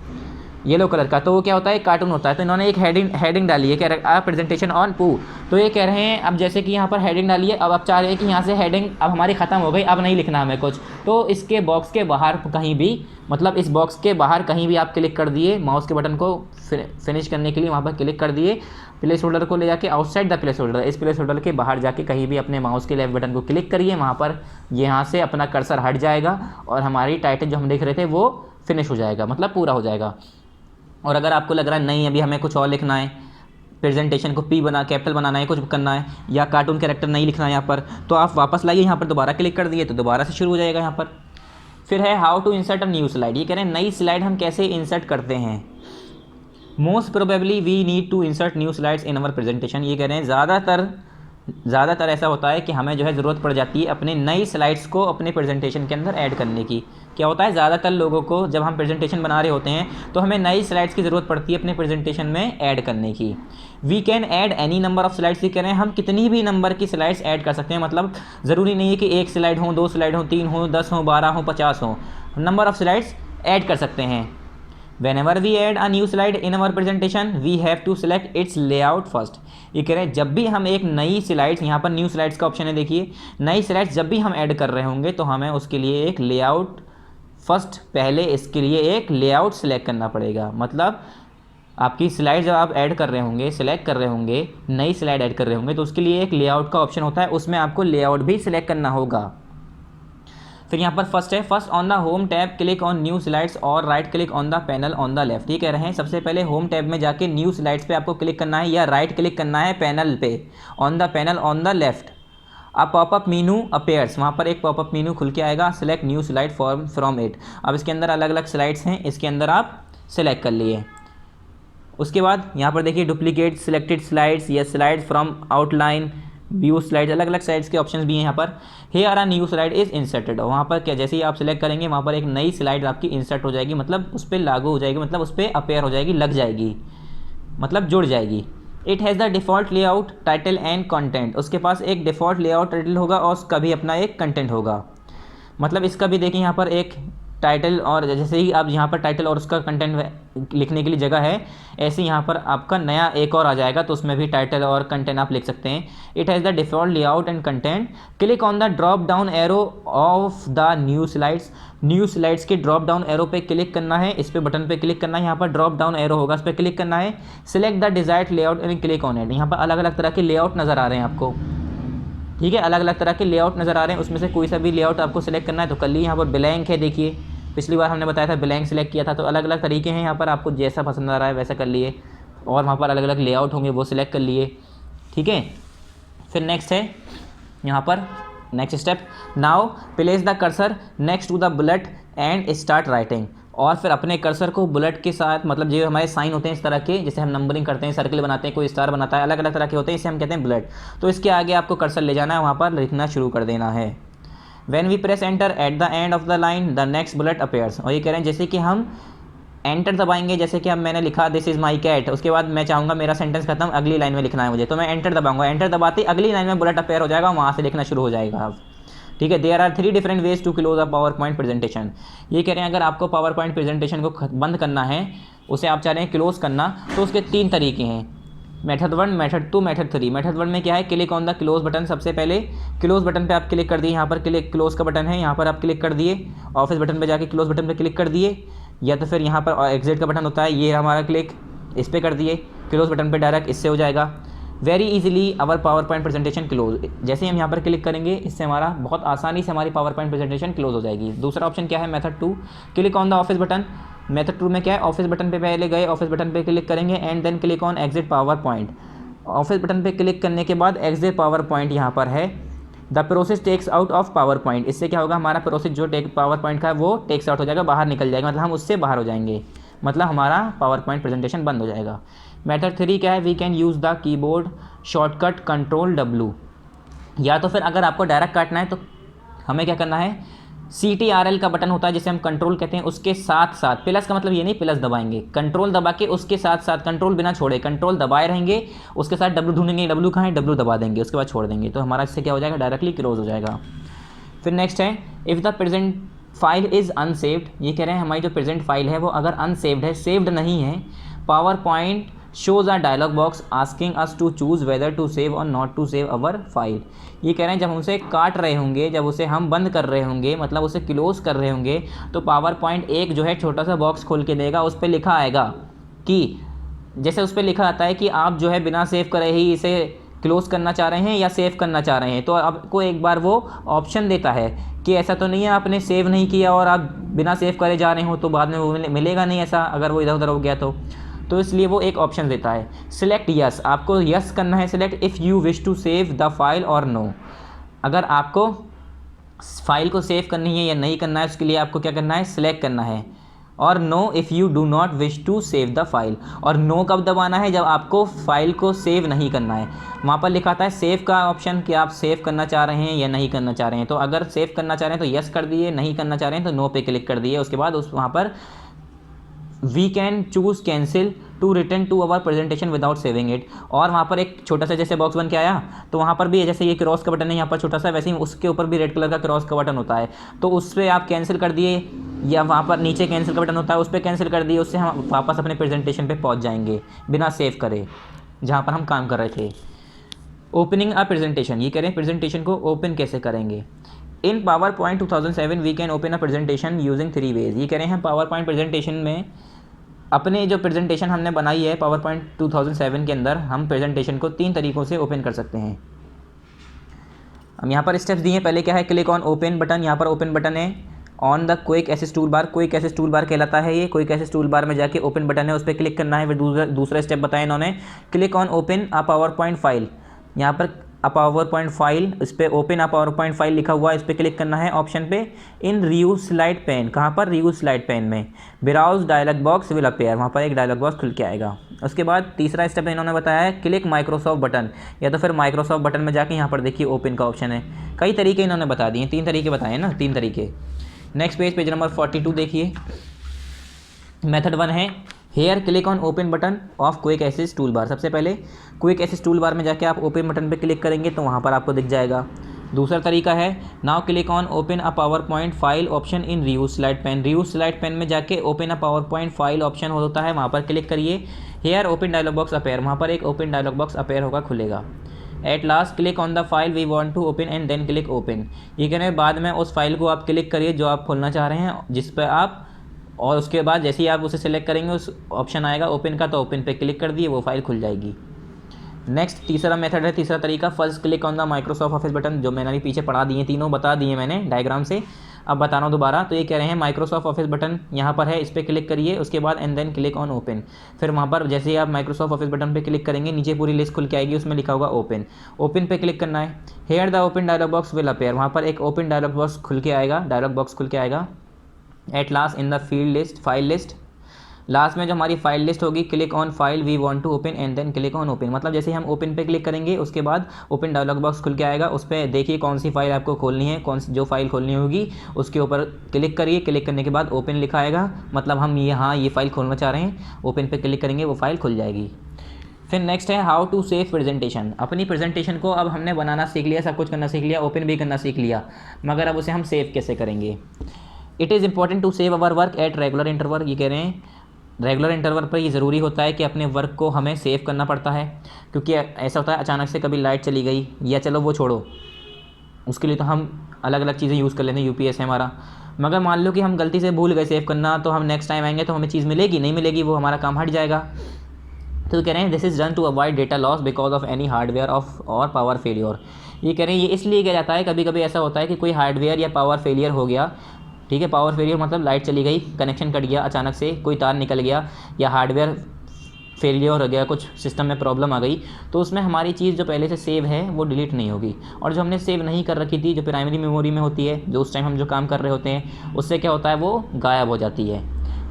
येलो कलर का, तो वो क्या होता है, एक कार्टून होता है। तो इन्होंने एक हेडिंग डाली है, कह रहे हैं प्रेजेंटेशन ऑन पू। तो ये कह रहे हैं अब जैसे कि यहाँ पर हेडिंग डाली है, अब आप चाह रहे हैं कि यहाँ से हेडिंग अब हमारी ख़त्म हो गई, अब नहीं लिखना हमें कुछ, तो इसके बॉक्स के बाहर कहीं भी, मतलब इस बॉक्स के बाहर कहीं भी आप क्लिक कर दिए, माउस के बटन को फिनिश करने के लिए वहाँ पर क्लिक कर दिए, प्लेस होल्डर को ले जाके आउटसाइड द प्लेस होल्डर, इस प्लेस होल्डर के बाहर जाके कहीं भी अपने माउस के लेफ्ट बटन को क्लिक करिए, वहाँ पर यहाँ से अपना कर्सर हट जाएगा और हमारी टाइटल जो हम देख रहे थे वो फिनिश हो जाएगा, मतलब पूरा हो जाएगा। और अगर आपको लग रहा है नहीं अभी हमें कुछ और लिखना है, प्रेजेंटेशन को कैपिटल बनाना है, कुछ करना है, या कार्टून कैरेक्टर नहीं लिखना है यहाँ पर, तो आप वापस लाइए, यहाँ पर दोबारा क्लिक कर दिए तो दोबारा से शुरू हो जाएगा यहाँ पर। फिर है how to insert a new slide. ये कह रहे हैं नई स्लाइड हम कैसे इंसर्ट करते हैं। Most probably we need to insert new slides in our presentation. ये कह रहे हैं ज़्यादातर ज़्यादातर ऐसा होता है कि हमें जो है ज़रूरत पड़ जाती है अपनी नई स्लाइड्स को अपने प्रेजेंटेशन के अंदर ऐड करने की। क्या होता है, ज़्यादातर लोगों को जब हम प्रेजेंटेशन बना रहे होते हैं तो हमें नई स्लाइड्स की ज़रूरत पड़ती है अपने प्रेजेंटेशन में ऐड करने की। We can add any number of slides, ये कह रहे हैं हम कितनी भी नंबर की स्लाइड्स ऐड कर सकते हैं। मतलब ज़रूरी नहीं है कि 1 स्लाइड हो, 2 स्लाइड हो, 3 हो, 10 हो, 12 हो, 50 हो, नंबर ऑफ स्लाइड्स ऐड कर सकते हैं। Whenever we add a new slide in our presentation, we have to select its layout first। ये कह रहे हैं जब भी हम एक नई स्लाइड्स, यहाँ पर न्यू स्लाइड्स का ऑप्शन है, देखिए नई स्लाइड्स जब भी हम ऐड कर रहे होंगे तो हमें उसके लिए एक लेआउट फर्स्ट, पहले इसके लिए एक लेआउट सेलेक्ट करना पड़ेगा। मतलब आपकी स्लाइड जब आप ऐड कर रहे होंगे, सेलेक्ट कर रहे होंगे, नई स्लाइड ऐड कर रहे होंगे तो उसके लिए एक लेआउट का ऑप्शन होता है, उसमें आपको लेआउट भी सिलेक्ट करना होगा। फिर यहाँ पर फर्स्ट है, first on the home tab click on new slides और right click on the panel on the left. ये कह रहे हैं सबसे पहले होम टैब में जाके न्यू स्लाइड्स पे आपको क्लिक करना है या राइट क्लिक करना है पैनल पे, on the panel on the left. अब पॉपअप मीनू अपीयर्स, वहाँ पर एक पॉपअप मीनू खुल के आएगा, select new slide from it. अब इसके अंदर अलग अलग स्लाइड्स हैं, इसके अंदर आप सिलेक्ट कर लिए। उसके बाद यहाँ पर देखिए डुप्लीकेट सिलेक्टेड स्लाइड्स या slides from outline, view slides, अलग अलग स्लाइड्स के ऑप्शंस भी हैं यहाँ पर। Here a new slide is inserted, वहाँ पर क्या जैसे ही आप सिलेक्ट करेंगे वहाँ पर एक नई स्लाइड आपकी इंसर्ट हो जाएगी, मतलब उस पर लागू हो जाएगी, मतलब उस पर अपेयर हो जाएगी, लग जाएगी, मतलब जुड़ जाएगी। It has the default layout title and content, उसके पास एक डिफ़ॉल्ट लेआउट टाइटल होगा और उसका भी अपना एक कंटेंट होगा। मतलब इसका भी देखिए यहाँ पर एक टाइटल, और जैसे ही आप यहाँ पर टाइटल और उसका कंटेंट लिखने के लिए जगह है, ऐसे यहाँ पर आपका नया एक और आ जाएगा तो उसमें भी टाइटल और कंटेंट आप लिख सकते हैं। It has the default layout and content, click on the drop down arrow of the new slides. New slides के ड्रॉप डाउन एरो पे क्लिक करना है, इस पे बटन पे क्लिक करना है, यहाँ पर ड्रॉप डाउन एरो होगा, इस पर क्लिक करना है, select the desired layout and click on it. यहाँ पर अलग अलग तरह के लेआउट नज़र आ रहे हैं आपको, ठीक है, अलग अलग तरह के लेआउट नज़र आ रहे हैं, उसमें से कोई सा भी लेआउट आपको सेलेक्ट करना है तो कर लीजिए। यहाँ पर ब्लैंक है, देखिए पिछली बार हमने बताया था ब्लैंक सेलेक्ट किया था, तो अलग अलग तरीके हैं यहाँ पर, आपको जैसा पसंद आ रहा है वैसा कर लिए, और वहाँ पर अलग अलग लेआउट होंगे वो सिलेक्ट कर लिए, ठीक है। फिर नेक्स्ट है यहाँ पर next step, now place the cursor next to the bullet and start writing. और फिर अपने कर्सर को बुलेट के साथ, मतलब जो हमारे साइन होते हैं इस तरह के, जैसे हम नंबरिंग करते हैं, सर्कल बनाते हैं, कोई स्टार बनाता है, अलग अलग तरह के होते हैं, इसे हम कहते हैं बुलेट। तो इसके आगे आपको कर्सर ले जाना है, वहाँ पर लिखना शुरू कर देना है। When we press enter at the end of the line, the next bullet appears। और ये कह रहे हैं जैसे कि हम एंटर दबाएंगे, जैसे कि अब मैंने लिखा दिस इज़ माई कैट, उसके बाद मैं चाहूँगा मेरा सेंटेंस खत्म, अगली लाइन में लिखना है मुझे, तो मैं एंटर दबाऊंगा, एंटर दबाते अगली लाइन में बुलेट अपेयर हो जाएगा, वहाँ से लिखना शुरू हो जाएगा अब, ठीक है। There are 3 different ways to close a PowerPoint presentation. ये कह रहे हैं अगर आपको पावर पॉइंट प्रेजेंटेशन को बंद करना है, उसे आप चाह रहे हैं क्लोज करना, तो उसके 3 तरीके हैं, मेथड 1, मेथड 2, मेथड 3। मेथड 1 में क्या है, click on the close button, सबसे पहले क्लोज बटन पे आप क्लिक कर दिए, यहाँ पर क्लिक क्लोज का बटन है, यहाँ पर आप क्लिक कर दिए, ऑफिस बटन पे जाके क्लोज बटन पे क्लिक कर दिए, या तो फिर यहाँ पर एग्जिट का बटन होता है, ये हमारा क्लिक, इस पर कर दिए, क्लोज बटन पे डायरेक्ट इससे हो जाएगा। Very easily our PowerPoint presentation close, जैसे ही हम यहाँ पर क्लिक करेंगे इससे हमारा बहुत आसानी से हमारी पावर पॉइंट प्रेजेंटेशन क्लोज हो जाएगी। दूसरा ऑप्शन क्या है, method 2, click on the Office button. Method 2 में क्या है, ऑफिस बटन पे पहले गए, ऑफिस बटन पे क्लिक करेंगे and then click on exit PowerPoint. Office button पे क्लिक करने के बाद एग्जिट पावर पॉइंट यहाँ पर है, the process takes out of PowerPoint. इससे क्या होगा, हमारा प्रोसेस जो पावर पॉइंट का है वो टेक्स आउट हो जाएगा, बाहर निकल जाएगा, मतलब हम उससे बाहर हो जाएंगे, मतलब हमारा पावर पॉइंट प्रेजेंटेशन बंद हो जाएगा। मेथड 3 क्या है, we can use the keyboard shortcut control W। या तो फिर अगर आपको डायरेक्ट काटना है तो हमें क्या करना है, CTRL का बटन होता है जिसे हम कंट्रोल कहते हैं, उसके साथ साथ, प्लस का मतलब ये नहीं प्लस दबाएंगे, कंट्रोल दबा के उसके साथ साथ, कंट्रोल बिना छोड़े, कंट्रोल दबाए रहेंगे, उसके साथ W ढूंढेंगे, W कहाँ है, W दबा देंगे, उसके बाद छोड़ देंगे, तो हमारा इससे क्या हो जाएगा, डायरेक्टली क्लोज हो जाएगा। फिर नेक्स्ट है, if the present file is unsaved. ये कह रहे हैं हमारी जो प्रेजेंट फाइल है वो अगर अनसेव्ड है, सेव्ड नहीं है, PowerPoint shows a dialog box asking us to choose whether to save और not to save our file. ये कह रहे हैं जब हम उसे काट रहे होंगे, जब उसे हम बंद कर रहे होंगे, मतलब उसे क्लोज कर रहे होंगे, तो पावर पॉइंट एक जो है छोटा सा बॉक्स खोल के देगा, उस पर लिखा आएगा कि, जैसे उस पर लिखा आता है कि आप जो है बिना सेव करे ही इसे क्लोज करना चाह रहे हैं या सेव करना चाह रहे हैं, तो आपको एक बार वो ऑप्शन देता है कि ऐसा तो नहीं है आपने सेव नहीं किया और आप बिना सेव करे जा रहे हो तो बाद में वो मिलेगा नहीं, ऐसा अगर वो इधर उधर हो गया तो इसलिए वो एक ऑप्शन देता है, सिलेक्ट यस। आपको यस करना है select, if you wish to save the file और नो। अगर आपको फाइल को सेव करनी है या नहीं करना है, उसके लिए आपको क्या करना है, सिलेक्ट करना है। और no if you do not wish to save the file. और नो कब दबाना है, जब आपको फाइल को सेव नहीं करना है। वहाँ पर लिखा था सेव का ऑप्शन कि आप सेव करना चाह रहे हैं या नहीं करना चाह रहे हैं। तो अगर सेव करना चाह रहे हैं तो यस कर दिए, नहीं करना चाह रहे हैं तो नो पे क्लिक कर दिए। उसके बाद उस वहाँ पर we can choose cancel to return to our presentation without saving it. और वहाँ पर एक छोटा सा जैसे बॉक्स बन के आया, तो वहाँ पर भी जैसे ये क्रॉस का बटन है यहाँ पर छोटा सा, वैसे ही उसके ऊपर भी रेड कलर का क्रॉस का बटन होता है। तो उस पर आप कैंसिल कर दिए, या वहाँ पर नीचे कैंसिल का बटन होता है उस पर कैंसिल कर दिए। उससे हम वापस अपने प्रेजेंटेशन पर पहुँच जाएंगे बिना सेव करे जहाँ पर हम काम कर रहे थे। ओपनिंग अ प्रेजेंटेशन, ये करें प्रेजेंटेशन को ओपन कैसे करेंगे। In PowerPoint 2007 we can open a presentation using 3 ways. ये करें हम पावर पॉइंट प्रेजेंटेशन में अपने जो प्रेजेंटेशन हमने बनाई है पावर पॉइंट 2007 के अंदर, हम प्रेजेंटेशन को 3 तरीक़ों से ओपन कर सकते हैं। हम यहाँ पर स्टेप्स दिए हैं। पहले क्या है, क्लिक ऑन ओपन बटन। यहाँ पर ओपन बटन है on the quick access toolbar. Quick access toolbar कहलाता है ये। क्विक एक्सेस टूल बार में जाके ओपन बटन है उस पर क्लिक करना है। फिर दूसरा स्टेप बताया इन्होंने, click on open a PowerPoint file. यहाँ पर अ पावर पॉइंट फाइल, इस पर open a PowerPoint file लिखा हुआ है, इस पर क्लिक करना है ऑप्शन पे। इन रीयूज स्लाइड पेन, कहाँ पर, रीयूज स्लाइड पेन में। Browse dialog box will appear, वहाँ पर एक डायलॉग बॉक्स खुल के आएगा। उसके बाद तीसरा स्टेप इन्होंने बताया है क्लिक माइक्रोसॉफ्ट बटन, या तो फिर माइक्रोसॉफ्ट बटन में जाके यहाँ पर देखिए ओपन का ऑप्शन है। कई तरीके इन्होंने बता दिए, 3 तरीके बताए ना, 3 तरीके। नेक्स्ट पेज नंबर 42 देखिए। मेथड 1 है here click on open button of quick access toolbar. सबसे पहले क्विक एक्सेस टूल बार में जाके आप ओपन बटन पे क्लिक करेंगे तो वहाँ पर आपको दिख जाएगा। दूसरा तरीका है now click on open a PowerPoint file option in reuse slide pane. Reuse slide pane में जाके open a PowerPoint file option होता है, वहाँ पर क्लिक करिए। Here open dialog box appear, वहाँ पर एक ओपन डायलॉग बॉक्स अपेयर होगा, खुलेगा। At last click on the file we want to open and then click open. ये कहने बाद में उस फाइल को आप क्लिक करिए जो आप खोलना चाह रहे हैं, जिस पर आप, और उसके बाद जैसे ही आप उसे सेलेक्ट करेंगे उस ऑप्शन आएगा ओपन का, तो ओपन पे क्लिक कर दिए, वो फाइल खुल जाएगी। नेक्स्ट तीसरा मेथड है, तीसरा तरीका, first click on the Microsoft Office button, जो मैंने अभी पीछे पढ़ा दिए, तीनों बता दिए मैंने डायग्राम से, अब बता रहा हूँ दोबारा। तो ये कह रहे हैं माइक्रोसॉफ्ट ऑफिस बटन यहाँ पर है, इस पर क्लिक करिए, उसके बाद and then click on open. फिर वहाँ पर जैसे ही आप माइक्रोसॉफ्ट ऑफिस बटन पे क्लिक करेंगे नीचे पूरी लिस्ट खुल के आएगी, उसमें लिखा होगा ओपन। ओपन पे क्लिक करना है। Here the open dialog box will appear, वहाँ पर एक ओपन डायलॉग बॉक्स खुल के आएगा, डायलॉग बॉक्स खुल के आएगा। At last in the field list, file list, last में जो हमारी फाइल लिस्ट होगी, click on file we want to open and then click on open. मतलब जैसे ही हम ओपन पे क्लिक करेंगे उसके बाद ओपन डायलॉग बॉक्स खुल के आएगा, उस पर देखिए कौन सी फाइल आपको खोलनी है, कौन सी जो फाइल खोलनी होगी उसके ऊपर क्लिक करिए। क्लिक करने के बाद ओपन लिखा आएगा, मतलब हम यहाँ ये फाइल खोलना चाह रहे हैं, ओपन पे क्लिक करेंगे वो फाइल खुल जाएगी। फिर नेक्स्ट है हाउ टू सेव प्रेजेंटेशन। अपनी प्रेजेंटेशन को अब हमने बनाना सीख लिया, सब कुछ करना सीख लिया, ओपन भी करना सीख लिया, मगर अब उसे हम सेव कैसे करेंगे। It is important to save our work at regular interval. ये कह रहे हैं रेगुलर इंटरवल पर ये ज़रूरी होता है कि अपने वर्क को हमें सेव करना पड़ता है, क्योंकि ऐसा होता है अचानक से कभी लाइट चली गई, या चलो वो छोड़ो, उसके लिए तो हम अलग अलग चीज़ें यूज़ कर लेते हैं, यूपीएस है हमारा, मगर मान लो कि हम गलती से भूल गए सेव करना, तो हम नेक्स्ट टाइम आएंगे तो हमें चीज़ मिलेगी नहीं मिलेगी, वो हमारा काम हट जाएगा। तो कह रहे हैं this is done to avoid data loss because of any hardware of और पावर फेलियर। ये कह रहे हैं ये इसलिए किया जाता है, कभी कभी ऐसा होता है कि कोई हार्डवेयर या पावर फेलियर हो गया, ठीक है, पावर फेलियर मतलब लाइट चली गई, कनेक्शन कट गया, अचानक से कोई तार निकल गया, या हार्डवेयर फेलियर हो गया, कुछ सिस्टम में प्रॉब्लम आ गई, तो उसमें हमारी चीज़ जो पहले से सेव है वो डिलीट नहीं होगी, और जो हमने सेव नहीं कर रखी थी, जो प्राइमरी मेमोरी में होती है, जो उस टाइम हम जो काम कर रहे होते हैं, उससे क्या होता है वो गायब हो जाती है।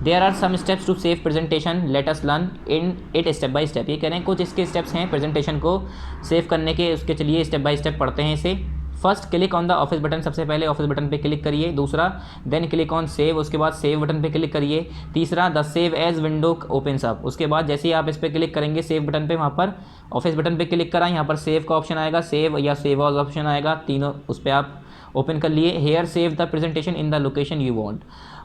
There are some steps to save presentation, let us learn in it step by step. ये कह रहे हैं कुछ इसके स्टेप्स हैं प्रेजेंटेशन को सेव करने के, उसके चलिए स्टेप बाय स्टेप पढ़ते हैं इसे। First click on the Office button, सबसे पहले ऑफिस बटन पे क्लिक करिए। दूसरा देन क्लिक ऑन सेव, उसके बाद सेव बटन पे क्लिक करिए। तीसरा the save as window opens up, उसके बाद जैसे ही आप इस पर क्लिक करेंगे सेव बटन पे, वहाँ पर ऑफिस बटन पे क्लिक करा, यहाँ पर सेव का ऑप्शन आएगा, सेव या सेव ऑज ऑप्शन आएगा, तीनों उस पर आप ओपन कर लिए। Here save the presentation in the location you want,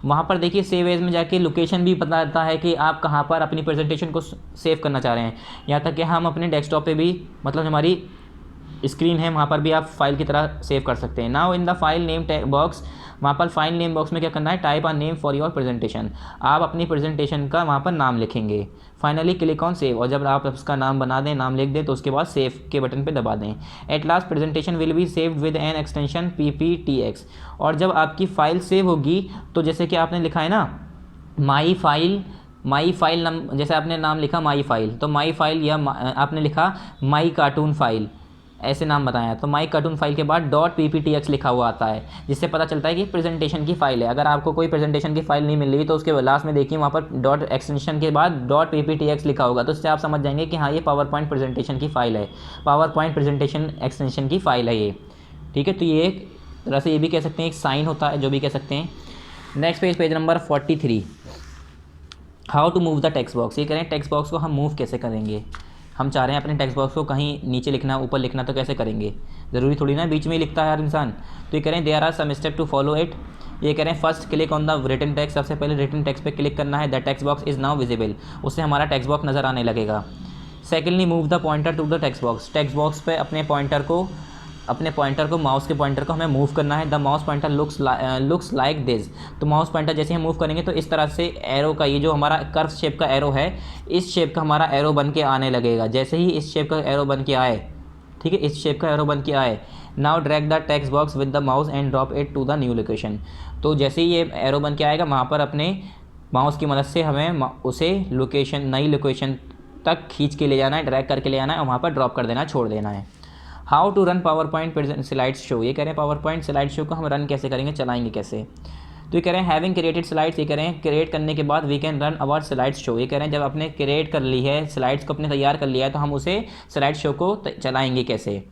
वहाँ पर देखिए सेव एज में जाके लोकेशन भी बताता है कि आप कहाँ पर अपनी प्रेजेंटेशन को सेव करना चाह रहे हैं, यहाँ तक कि हम अपने डेस्कटॉप पे भी, मतलब हमारी स्क्रीन है वहाँ पर भी आप फाइल की तरह सेव कर सकते हैं। Now in the file name box, वहाँ पर फाइल नेम बॉक्स में क्या करना है, type a name for your presentation, आप अपनी प्रेजेंटेशन का वहाँ पर नाम लिखेंगे। फाइनली क्लिक ऑन सेव, और जब आप उसका नाम बना दें, नाम लिख दें, तो उसके बाद सेव के बटन पे दबा दें। At last presentation will be saved with an extension PPTX, और जब आपकी फ़ाइल सेव होगी तो जैसे कि आपने लिखा है ना माई फाइल जैसे आपने नाम लिखा माई फाइल, तो माई फाइल या आपने लिखा माई कार्टून फाइल, ऐसे नाम बताया, तो माई कार्टून फाइल के बाद डॉट PPTX लिखा हुआ आता है, जिससे पता चलता है कि प्रेजेंटेशन की फाइल है। अगर आपको कोई प्रेजेंटेशन की फाइल नहीं मिल रही तो उसके लास्ट में देखिए वहाँ पर डॉट एक्सटेंशन के बाद डॉट PPTX लिखा होगा, तो उससे आप समझ जाएंगे कि हाँ ये पावर पॉइंट प्रेजेंटेशन की फाइल है, पावर पॉइंट प्रेजेंटेशन एक्सटेंशन की फाइल है ये, ठीक है। तो ये एक तरह से ये भी कह सकते हैं एक साइन होता है, जो भी कह सकते हैं। Next page, page number 43, how to move the text box. ये कह रहे हैं टेक्स्ट बॉक्स को हम मूव कैसे करेंगे। हम चाह रहे हैं अपने टेक्स्ट बॉक्स को कहीं नीचे लिखना, ऊपर लिखना, तो कैसे करेंगे, ज़रूरी थोड़ी ना बीच में ही लिखता है यार इंसान। तो ये कह रहे हैं there are some step to follow it. ये कह रहे हैं first click on the written text, सबसे पहले रिटन टेक्स्ट पे क्लिक करना है, the text box is now visible, उससे हमारा टेक्स्ट बॉक्स नज़र आने लगेगा। Secondly move the pointer to the text box, text box पे अपने पॉइंटर को माउस के पॉइंटर को हमें मूव करना है। The mouse pointer looks like this, तो माउस पॉइंटर जैसे हम मूव करेंगे तो इस तरह से एरो का, ये जो हमारा कर्व शेप का एरो है, इस शेप का हमारा एरो बन के आने लगेगा। जैसे ही इस शेप का एरो बन के आए, ठीक है, इस शेप का एरो बन के आए, now drag the text box with the mouse and drop it to the new location. तो जैसे ही ये एरो बन के आएगा, वहाँ पर अपने माउस की मदद से हमें उसे नई लोकेशन तक खींच के ले जाना है, ड्रैग करके ले जाना है और वहाँ पर ड्रॉप कर देना है, छोड़ देना है। How to run PowerPoint slide show. ये कह रहे हैं पावर पॉइंट स्लाइड शो को हम रन कैसे करेंगे, चलाएंगे कैसे। तो ये कह रहे हैं हैविंग क्रिएटेड स्लाइड्स, ये कह रहे हैं क्रिएट करने के बाद we can run our slide show. ये कह रहे हैं जब आपने क्रिएट कर ली है, स्लाइड्स को अपने तैयार कर लिया है, तो हम उसे स्लाइड शो को चलाएंगे कैसे,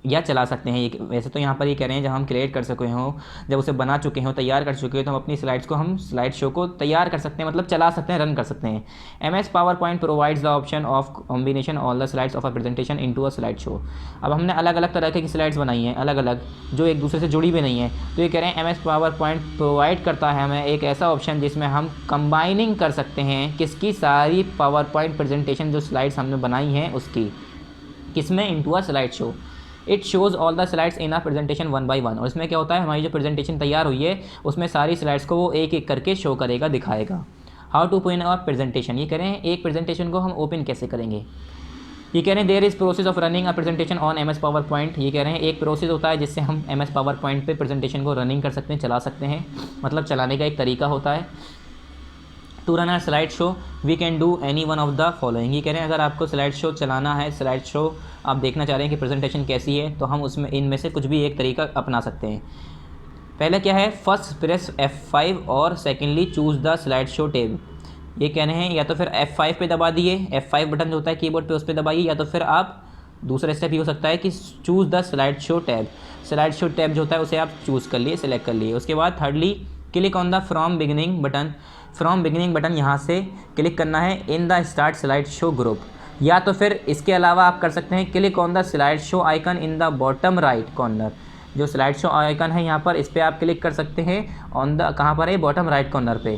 या चला सकते हैं। ये वैसे तो यहाँ पर ये कह रहे हैं जब हम क्रिएट कर सके हों, जब उसे बना चुके हों, तैयार कर चुके हो, तो हम अपनी स्लाइड्स को, हम स्लाइड शो को तैयार कर सकते हैं, मतलब चला सकते हैं, रन कर सकते हैं। MS power point provides the option of combination all the slides of a presentation into a slide show. अब हमने अलग अलग तरह की स्लाइड्स बनाई हैं, अलग अलग, जो एक दूसरे से जुड़ी भी नहीं है। तो ये कह रहे हैं MS पावर पॉइंट प्रोवाइड करता है हमें एक ऐसा ऑप्शन जिसमें हम कंबाइनिंग कर सकते हैं किसकी, सारी पावर पॉइंट प्रेजेंटेशन जो स्लाइड्स हमने बनाई हैं उसकी, किसमें, into a slide show. It shows all the slides in a presentation 1 by 1। और इसमें क्या होता है, हमारी जो प्रेजेंटेशन तैयार हुई है उसमें सारी स्लाइड्स को वो एक एक करके शो करेगा, दिखाएगा। How to open a presentation. ये कह रहे हैं एक प्रेजेंटेशन को हम ओपन कैसे करेंगे। ये कह रहे हैं there is process of running a presentation on MS PowerPoint. ये कह रहे हैं एक प्रोसेस होता है जिससे हम MS पावर पॉइंट पर प्रेजेंटेशन को रनिंग कर सकते हैं, चला सकते हैं, मतलब चलाने का एक तरीका होता है। To run a slide show we can do any one of the following. ये कह रहे हैं अगर आपको स्लाइड शो चलाना है, स्लाइड शो आप देखना चाह रहे हैं कि प्रेजेंटेशन कैसी है, तो हम उसमें इनमें से कुछ भी एक तरीका अपना सकते हैं। पहले क्या है, फर्स्ट प्रेस F5 और secondly choose the slide show tab. ये कह रहे हैं या तो फिर F5 पे दबा दिए, F5 बटन जो होता है कीबोर्ड पे उस पर दबाइए, या तो फिर आप दूसरा स्टेप ये हो सकता है कि choose the slide show tab. Slide show tab जो होता है उसे आप चूज़ कर लिए, सेलेक्ट कर लिए। उसके बाद thirdly click on the from beginning button. From beginning button यहाँ से क्लिक करना है in the start slide show group, या तो फिर इसके अलावा आप कर सकते हैं click on the slide show icon in the bottom right corner. जो स्लाइड शो आइकन है यहाँ पर, इस पर आप क्लिक कर सकते हैं ऑन द, कहाँ पर है, बॉटम राइट कॉर्नर पे।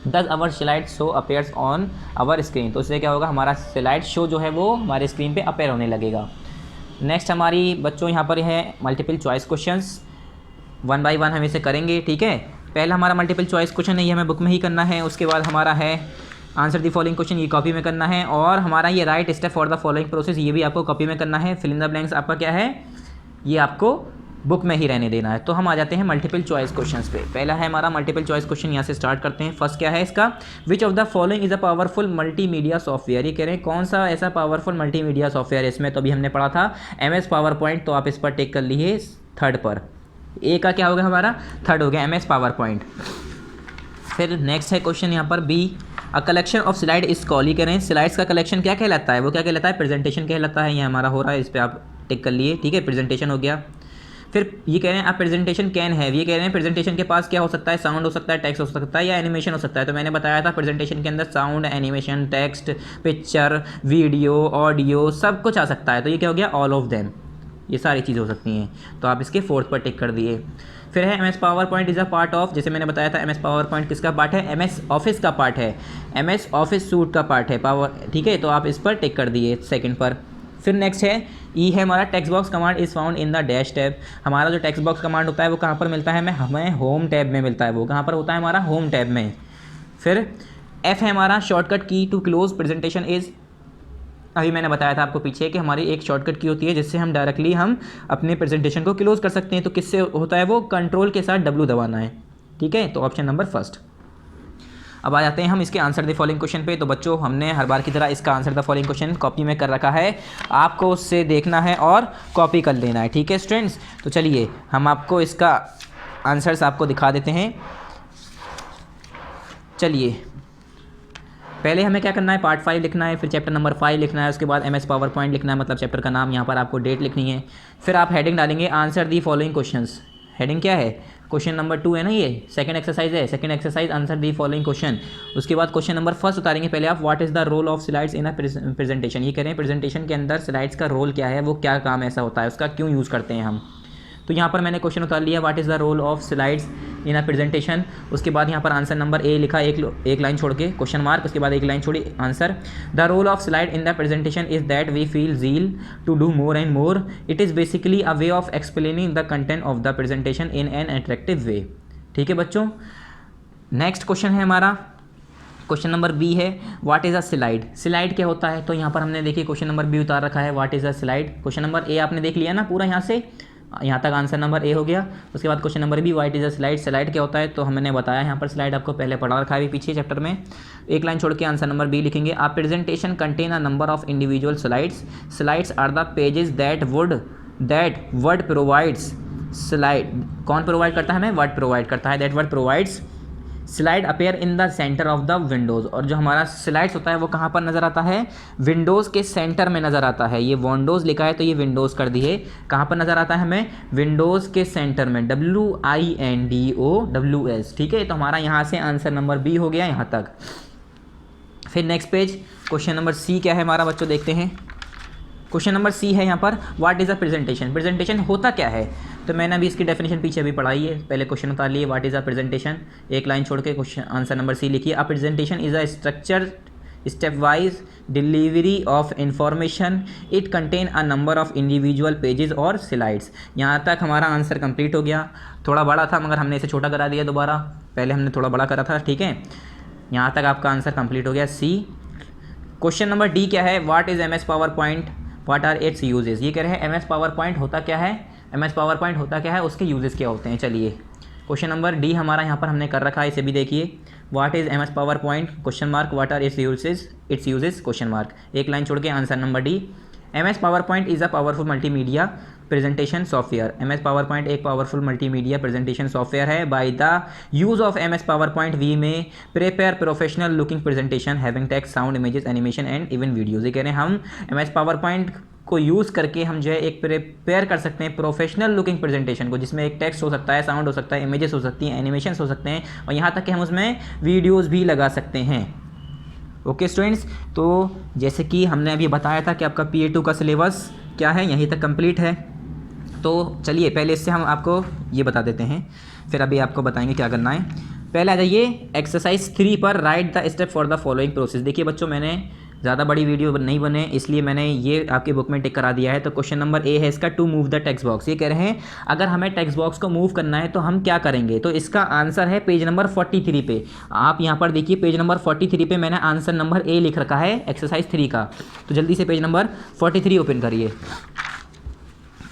Thus our slide show appears on our screen. तो उससे क्या होगा, हमारा स्लाइड शो जो है वो हमारे स्क्रीन पे अपेयर होने लगेगा। नेक्स्ट हमारी बच्चों यहाँ पर है मल्टीपल चॉइस क्वेश्चंस, 1 by 1 हम इसे करेंगे, ठीक है। पहला हमारा मल्टीपल चॉइस क्वेश्चन है, ये हमें बुक में ही करना है। उसके बाद हमारा है आंसर द फॉलोइंग क्वेश्चन, ये कॉपी में करना है। और हमारा ये right step for the following process, ये भी आपको कॉपी में करना है। फिल इन द ब्लैंक्स आपका क्या है, ये आपको बुक में ही रहने देना है। तो हम आ जाते हैं मल्टीपल चॉइस क्वेश्चंस पे। पहला है हमारा मल्टीपल चॉइस क्वेश्चन, यहाँ से स्टार्ट करते हैं। फर्स्ट क्या है इसका, which of the following is a powerful multimedia software. ये कह रहे हैं कौन सा ऐसा पावरफुल मल्टीमीडिया सॉफ्टवेयर है। इसमें तो अभी हमने पढ़ा था MS पावर पॉइंट, तो आप इस पर टिक कर लिए थर्ड पर। ए का क्या हो गया हमारा, थर्ड हो गया MS पावर पॉइंट। फिर नेक्स्ट है क्वेश्चन यहाँ पर B, a collection of slide is call. ये कह रहे हैं स्लाइड्स का कलेक्शन क्या कहलाता है, वो क्या कहलाता है, प्रेजेंटेशन कहलाता है। ये हमारा हो रहा है, इस पर आप टिक कर लिए, ठीक है, प्रेजेंटेशन हो गया। फिर ये कह रहे हैं आप प्रेजेंटेशन कैन हैव। ये कह रहे हैं प्रेजेंटेशन के पास क्या हो सकता है, साउंड हो सकता है, टेक्स्ट हो सकता है, या एनिमेशन हो सकता है। तो मैंने बताया था प्रेजेंटेशन के अंदर sound, animation, text, picture, video, audio सब कुछ आ सकता है। तो ये क्या हो गया, ऑल ऑफ देम, ये सारी चीज़ें हो सकती हैं। तो आप इसके फोर्थ पर टिक कर दिए। फिर है MS PowerPoint is a part of, जैसे मैंने बताया था MS पावर पॉइंट किसका पार्ट है, MS ऑफिस का पार्ट है, MS ऑफिस सूट का पार्ट है पावर, ठीक है। तो आप इस पर टिक कर दिए सेकंड पर। फिर नेक्स्ट है ई है हमारा text box command is found in the dash tab. हमारा जो टेक्स्ट बॉक्स कमांड होता है वो कहाँ पर मिलता है, हमें होम टैब में मिलता है। वो कहाँ पर होता है हमारा, होम टैब में। फिर F है हमारा शॉर्टकट की टू क्लोज प्रेजेंटेशन इज़। अभी मैंने बताया था आपको पीछे कि हमारी एक शॉर्टकट की होती है जिससे हम डायरेक्टली हम अपने प्रेजेंटेशन को क्लोज कर सकते हैं। तो किससे होता है वो, कंट्रोल के साथ W दबाना है, ठीक है। तो ऑप्शन नंबर फर्स्ट। अब आ जाते हैं हम इसके आंसर द फॉलोइंग क्वेश्चन पे। तो बच्चों हमने हर बार की तरह इसका answer the following question copy में कर रखा है, आपको उससे देखना है और कॉपी कर लेना है, ठीक है स्टूडेंट्स। तो चलिए हम आपको इसका आंसर्स आपको दिखा देते हैं। चलिए पहले हमें क्या करना है, पार्ट 5 लिखना है, फिर चैप्टर नंबर 5 लिखना है, उसके बाद MS पावर पॉइंट लिखना है, मतलब चैप्टर का नाम, यहाँ पर आपको डेट लिखनी है, फिर आप हेडिंग डालेंगे answer the following questions. Heading क्या है, क्वेश्चन नंबर 2 है ना, ये सेकंड एक्सरसाइज है, second exercise answer the following question. उसके बाद क्वेश्चन नंबर 1 उतारेंगे पहले आप, what is the role of slides in a presentation. ये कह रहे हैं प्रेजेंटेशन के अंदर स्लाइड्स का रोल क्या है, वो क्या काम ऐसा होता है, उसका क्यों यूज़ करते हैं हम। तो यहाँ पर मैंने क्वेश्चन उतार लिया, what is the role of slides in a presentation. उसके बाद यहाँ पर आंसर नंबर ए लिखा, एक लाइन छोड़ के क्वेश्चन मार्क, उसके बाद एक लाइन छोड़ी answer. The role of slide in the presentation is that we feel zeal to do more and more. It is basically a way of explaining the content of the presentation in an attractive way. ठीक है बच्चों, next question है हमारा, question number B है, what is a slide. Slide क्या होता है, तो यहाँ पर हमने देखिए क्वेश्चन नंबर बी उतार रखा है, what is a slide. Question number A आपने देख लिया ना पूरा, यहाँ तक आंसर नंबर ए हो गया। उसके बाद question number B, what is a slide. Slide क्या होता है, तो हमने बताया यहाँ पर स्लाइड आपको पहले पढ़ा रखा है अभी पीछे चैप्टर में। एक लाइन छोड़ के आंसर नंबर बी लिखेंगे, a presentation contains a number of individual slides. Slides are the pages that Word provides. Slide कौन प्रोवाइड करता है, हमें वर्ड प्रोवाइड करता है, that Word provides. Slide appear in the centre of the windows. और जो हमारा स्लाइड्स होता है वो कहाँ पर नज़र आता है, विंडोज़ के सेंटर में नज़र आता है। ये विंडोज़ लिखा है तो ये विंडोज़ कर दी है, कहाँ पर नज़र आता है हमें, विंडोज़ के सेंटर में, WINDOWS। ठीक है, तो हमारा यहाँ से आंसर नंबर बी हो गया यहाँ तक। फिर next page, question number C क्या है हमारा बच्चों, देखते हैं। क्वेश्चन नंबर सी है यहाँ पर, what is a presentation. Presentation होता क्या है, तो मैंने अभी इसकी डेफिनेशन पीछे अभी पढ़ाई है, पहले क्वेश्चन उतार लिए, व्हाट इज़ अ प्रेजेंटेशन, एक लाइन छोड़ के क्वेश्चन आंसर नंबर सी लिखिए। A presentation is a structure step wise delivery of information. It contain a number of individual pages और स्लाइड्स। यहाँ तक हमारा आंसर कंप्लीट हो गया। थोड़ा बड़ा था मगर हमने इसे छोटा करा दिया दोबारा, पहले हमने थोड़ा बड़ा करा था, ठीक है। यहाँ तक आपका आंसर कंप्लीट हो गया सी। क्वेश्चन नंबर डी क्या है, what is MS PowerPoint, what are its uses. ये कह रहे हैं MS पावर पॉइंट होता क्या है, MS पावर पॉइंट होता क्या है, उसके यूजेस क्या होते हैं। चलिए क्वेश्चन नंबर डी हमारा यहाँ पर हमने कर रखा है, इसे भी देखिए, what is MS PowerPoint question mark, what are its uses question mark, एक लाइन छोड़ के answer number D. MS PowerPoint is a powerful multimedia presentation software. MS PowerPoint एक पावरफुल मल्टीमीडिया प्रेजेंटेशन सॉफ्टवेयर है। By the use of MS PowerPoint we may prepare professional looking presentation having text, sound, images, animation and even videos. ये कह रहे हैं हम MS PowerPoint को use करके हम जो है एक प्रिपेयर कर सकते हैं प्रोफेशनल लुकिंग प्रेजेंटेशन को, जिसमें एक टेक्स्ट हो सकता है, साउंड हो सकता है, इमेजेस हो सकती हैं, एनिमेशंस हो सकते हैं, और यहाँ तक कि हम उसमें वीडियोज़ भी लगा सकते हैं। ओके स्टूडेंट्स, तो जैसे कि हमने अभी बताया था कि आपका PA2 का सिलेबस क्या है, यहीं तक कंप्लीट है। तो चलिए पहले इससे हम आपको ये बता देते हैं, फिर अभी आपको बताएंगे क्या करना है। पहले आ जाइए एक्सरसाइज 3 पर, right the step for the following process. देखिए बच्चों, मैंने ज़्यादा बड़ी वीडियो नहीं बने इसलिए मैंने ये आपकी बुक में टिक करा दिया है। तो क्वेश्चन नंबर ए है इसका, to move the text box. ये कह रहे हैं अगर हमें टेक्स्ट बॉक्स को मूव करना है तो हम क्या करेंगे, तो इसका आंसर है पेज नंबर 43 पे। आप यहाँ पर देखिए पेज नंबर 43 पे मैंने आंसर नंबर ए लिख रखा है एक्सरसाइज 3 का। तो जल्दी से पेज नंबर 43 ओपन करिए।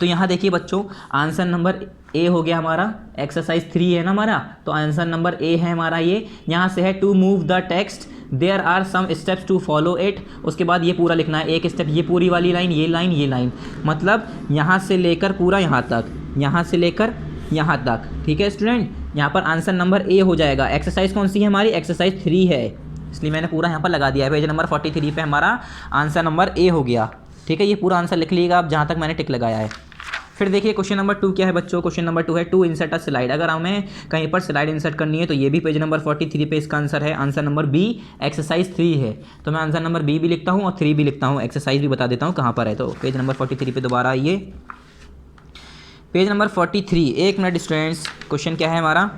तो यहाँ देखिए बच्चों, आंसर नंबर ए हो गया हमारा, एक्सरसाइज 3 है ना हमारा, तो आंसर नंबर ए है हमारा ये। यहाँ से है to move the text there are some steps to follow it. उसके बाद ये पूरा लिखना है, एक स्टेप, ये पूरी वाली लाइन, ये लाइन, ये लाइन, मतलब यहाँ से लेकर पूरा यहाँ तक, यहाँ से लेकर यहाँ तक। ठीक है स्टूडेंट, यहाँ पर आंसर नंबर ए हो जाएगा। एक्सरसाइज कौन सी है हमारी, एक्सरसाइज 3 है, इसलिए मैंने पूरा यहाँ पर लगा दिया है। पेज नंबर 43 पे हमारा आंसर नंबर ए हो गया। ठीक है, ये पूरा आंसर लिख लीजिएगा आप जहाँ तक मैंने टिक लगाया है। फिर देखिए क्वेश्चन नंबर 2 क्या है बच्चों, क्वेश्चन नंबर 2 है टू इंसर्ट अ स्लाइड। अगर हमें कहीं पर स्लाइड इंसर्ट करनी है तो ये भी पेज नंबर 43 पे इसका आंसर है, आंसर नंबर बी एक्सरसाइज 3 है। तो मैं आंसर नंबर बी भी लिखता हूँ और 3 भी लिखता हूँ, एक्सरसाइज भी बता देता हूँ कहाँ पर है। तो पेज नंबर 43 पे दोबारा आइए, पेज नंबर 43। एक मिनट स्टूडेंट्स, क्वेश्चन क्या है हमारा,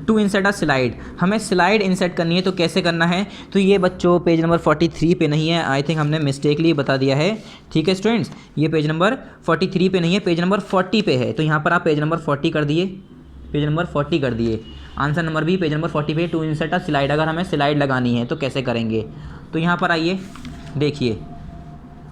टू इंसर्ट अ स्लाइड। हमें स्लाइड इंसर्ट करनी है तो कैसे करना है, तो ये बच्चों पेज नंबर 43 पे नहीं है, आई थिंक हमने मिस्टेकली बता दिया है। ठीक है स्टूडेंट्स, ये पेज नंबर 43 पे नहीं है, पेज नंबर 40 पे है। तो यहाँ पर आप पेज नंबर 40 कर दिए, पेज नंबर 40 कर दिए, answer number B page number 40 पे, टू इंसर्ट अ स्लाइड। अगर हमें स्लाइड लगानी है तो कैसे करेंगे, तो यहाँ पर आइए देखिए,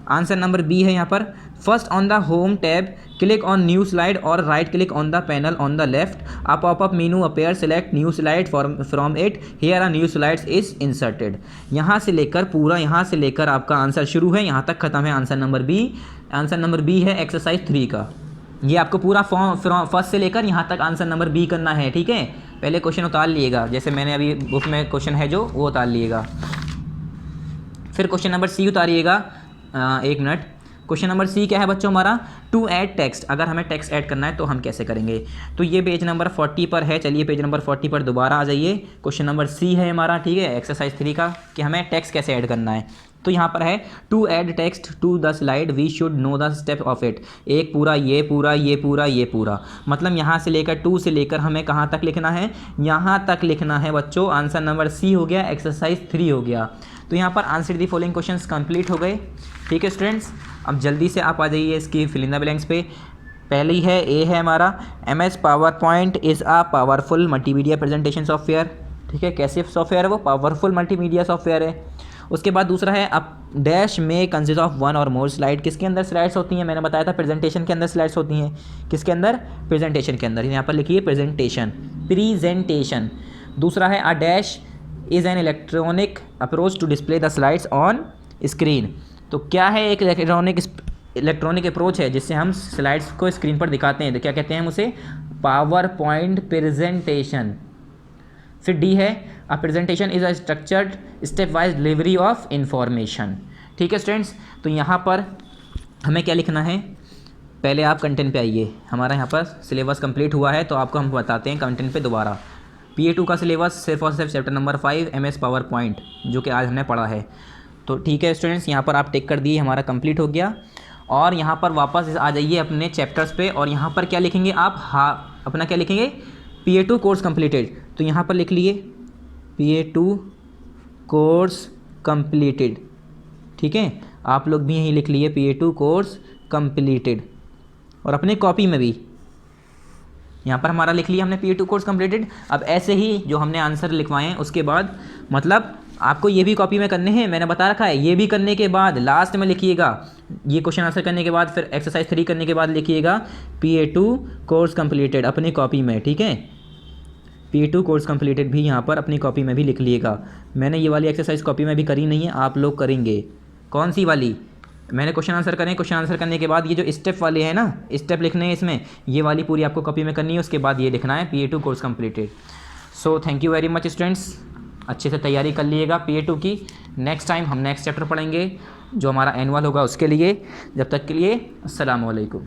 आंसर नंबर बी है यहाँ पर, first on the home tab click on new slide और right click on the panel on the left, a popup menu appear, select new slide from it, here a new slides is inserted. यहाँ से लेकर पूरा, यहाँ से लेकर आपका answer शुरू है, यहाँ तक खत्म है answer number B. Answer number B है एक्सरसाइज 3 का। ये आपको पूरा फर्स्ट से लेकर यहाँ तक आंसर नंबर बी करना है, ठीक है। पहले क्वेश्चन उतार लिएगा, जैसे मैंने अभी बुक में क्वेश्चन है जो वो उतार लिएगा। फिर क्वेश्चन नंबर सी उतारिएगा। 1 मिनट। क्वेश्चन नंबर सी क्या है बच्चों हमारा, टू ऐड टेक्स्ट। अगर हमें टेक्स्ट ऐड करना है तो हम कैसे करेंगे, तो ये पेज नंबर 40 पर है। चलिए पेज नंबर 40 पर दोबारा आ जाइए। क्वेश्चन नंबर सी है हमारा, ठीक है, एक्सरसाइज 3 का, कि हमें टेक्स्ट कैसे ऐड करना है। तो यहाँ पर है to add text to the slide we should know the step of it. एक पूरा, ये पूरा, ये पूरा, ये पूरा, मतलब यहाँ से लेकर 2 से लेकर हमें कहाँ तक लिखना है, यहाँ तक लिखना है बच्चों। आंसर नंबर सी हो गया, एक्सरसाइज 3 हो गया। तो यहाँ पर answer the following questions complete हो गए, ठीक है स्टूडेंट्स। अब जल्दी से आप आ जाइए इसकी फिल इन द ब्लैंक्स पे। पहली है, ए है हमारा, MS PowerPoint is a powerful multimedia presentation software, ठीक है। कैसे सॉफ्टवेयर है वो, पावरफुल मल्टीमीडिया सॉफ्टवेयर है। उसके बाद दूसरा है, अब डैश में कंसिस्ट ऑफ 1 और मोर स्लाइड। किसके अंदर स्लाइड्स होती हैं, मैंने बताया था प्रेजेंटेशन के अंदर स्लाइड्स होती हैं। किसके अंदर, प्रेजेंटेशन के अंदर। यहाँ पर लिखिए प्रेजेंटेशन, प्रेजेंटेशन। दूसरा है, a dash is an electronic approach to display the slides on screen. तो क्या है, एक इलेक्ट्रॉनिक अप्रोच है जिससे हम स्लाइड्स को स्क्रीन पर दिखाते हैं। तो क्या कहते हैं हम उसे, पावर पॉइंट प्रेजेंटेशन। फिर डी है, a presentation is a structured step wise delivery of information, ठीक है स्टूडेंट्स। तो यहाँ पर हमें क्या लिखना है, पहले आप कंटेंट पे आइए। हमारा यहाँ पर सिलेबस कंप्लीट हुआ है, तो आपको हम बताते हैं कंटेंट पे दोबारा। PA2 का सिलेबस सिर्फ और सिर्फ chapter number 5 MS power point, जो कि आज हमने पढ़ा है। तो ठीक है स्टूडेंट्स, यहाँ पर आप टिक कर दिए, हमारा कंप्लीट हो गया। और यहाँ पर वापस आ जाइए अपने चैप्टर्स पे, और यहाँ पर क्या लिखेंगे आप, हाँ अपना क्या लिखेंगे, PA2 कोर्स कंप्लीटेड। तो यहाँ पर लिख लिए PA2 कोर्स कंप्लीटेड, ठीक है। आप लोग भी यहीं लिख लिए PA2 कोर्स कंप्लीटेड, और अपने कॉपी में भी यहाँ पर हमारा लिख लिया हमने PA2 कोर्स कंप्लीटेड। अब ऐसे ही जो हमने आंसर लिखवाए हैं उसके बाद, मतलब आपको ये भी कॉपी में करने हैं, मैंने बता रखा है। ये भी करने के बाद लास्ट में लिखिएगा, ये क्वेश्चन आंसर करने के बाद फिर एक्सरसाइज 3 करने के बाद लिखिएगा PA2 कोर्स कंप्लीटेड अपनी कॉपी में, ठीक है। PA2 कोर्स कंप्लीटेड भी यहाँ पर अपनी कॉपी में भी लिख लीजिएगा। मैंने ये वाली एक्सरसाइज कॉपी में भी करी नहीं है, आप लोग करेंगे। कौन सी वाली, मैंने क्वेश्चन आंसर करें, क्वेश्चन आंसर करने के बाद ये जो स्टेप वाले हैं ना, स्टेप लिखने हैं इसमें, ये वाली पूरी आपको कॉपी में करनी है। उसके बाद ये लिखना है PA2 course completed. So thank you very much students, अच्छे से तैयारी कर लीजिएगा PA2 की। नेक्स्ट टाइम हम नेक्स्ट चैप्टर पढ़ेंगे जो हमारा एनुअल होगा उसके लिए। जब तक के लिए अस्सलाम वालेकुम।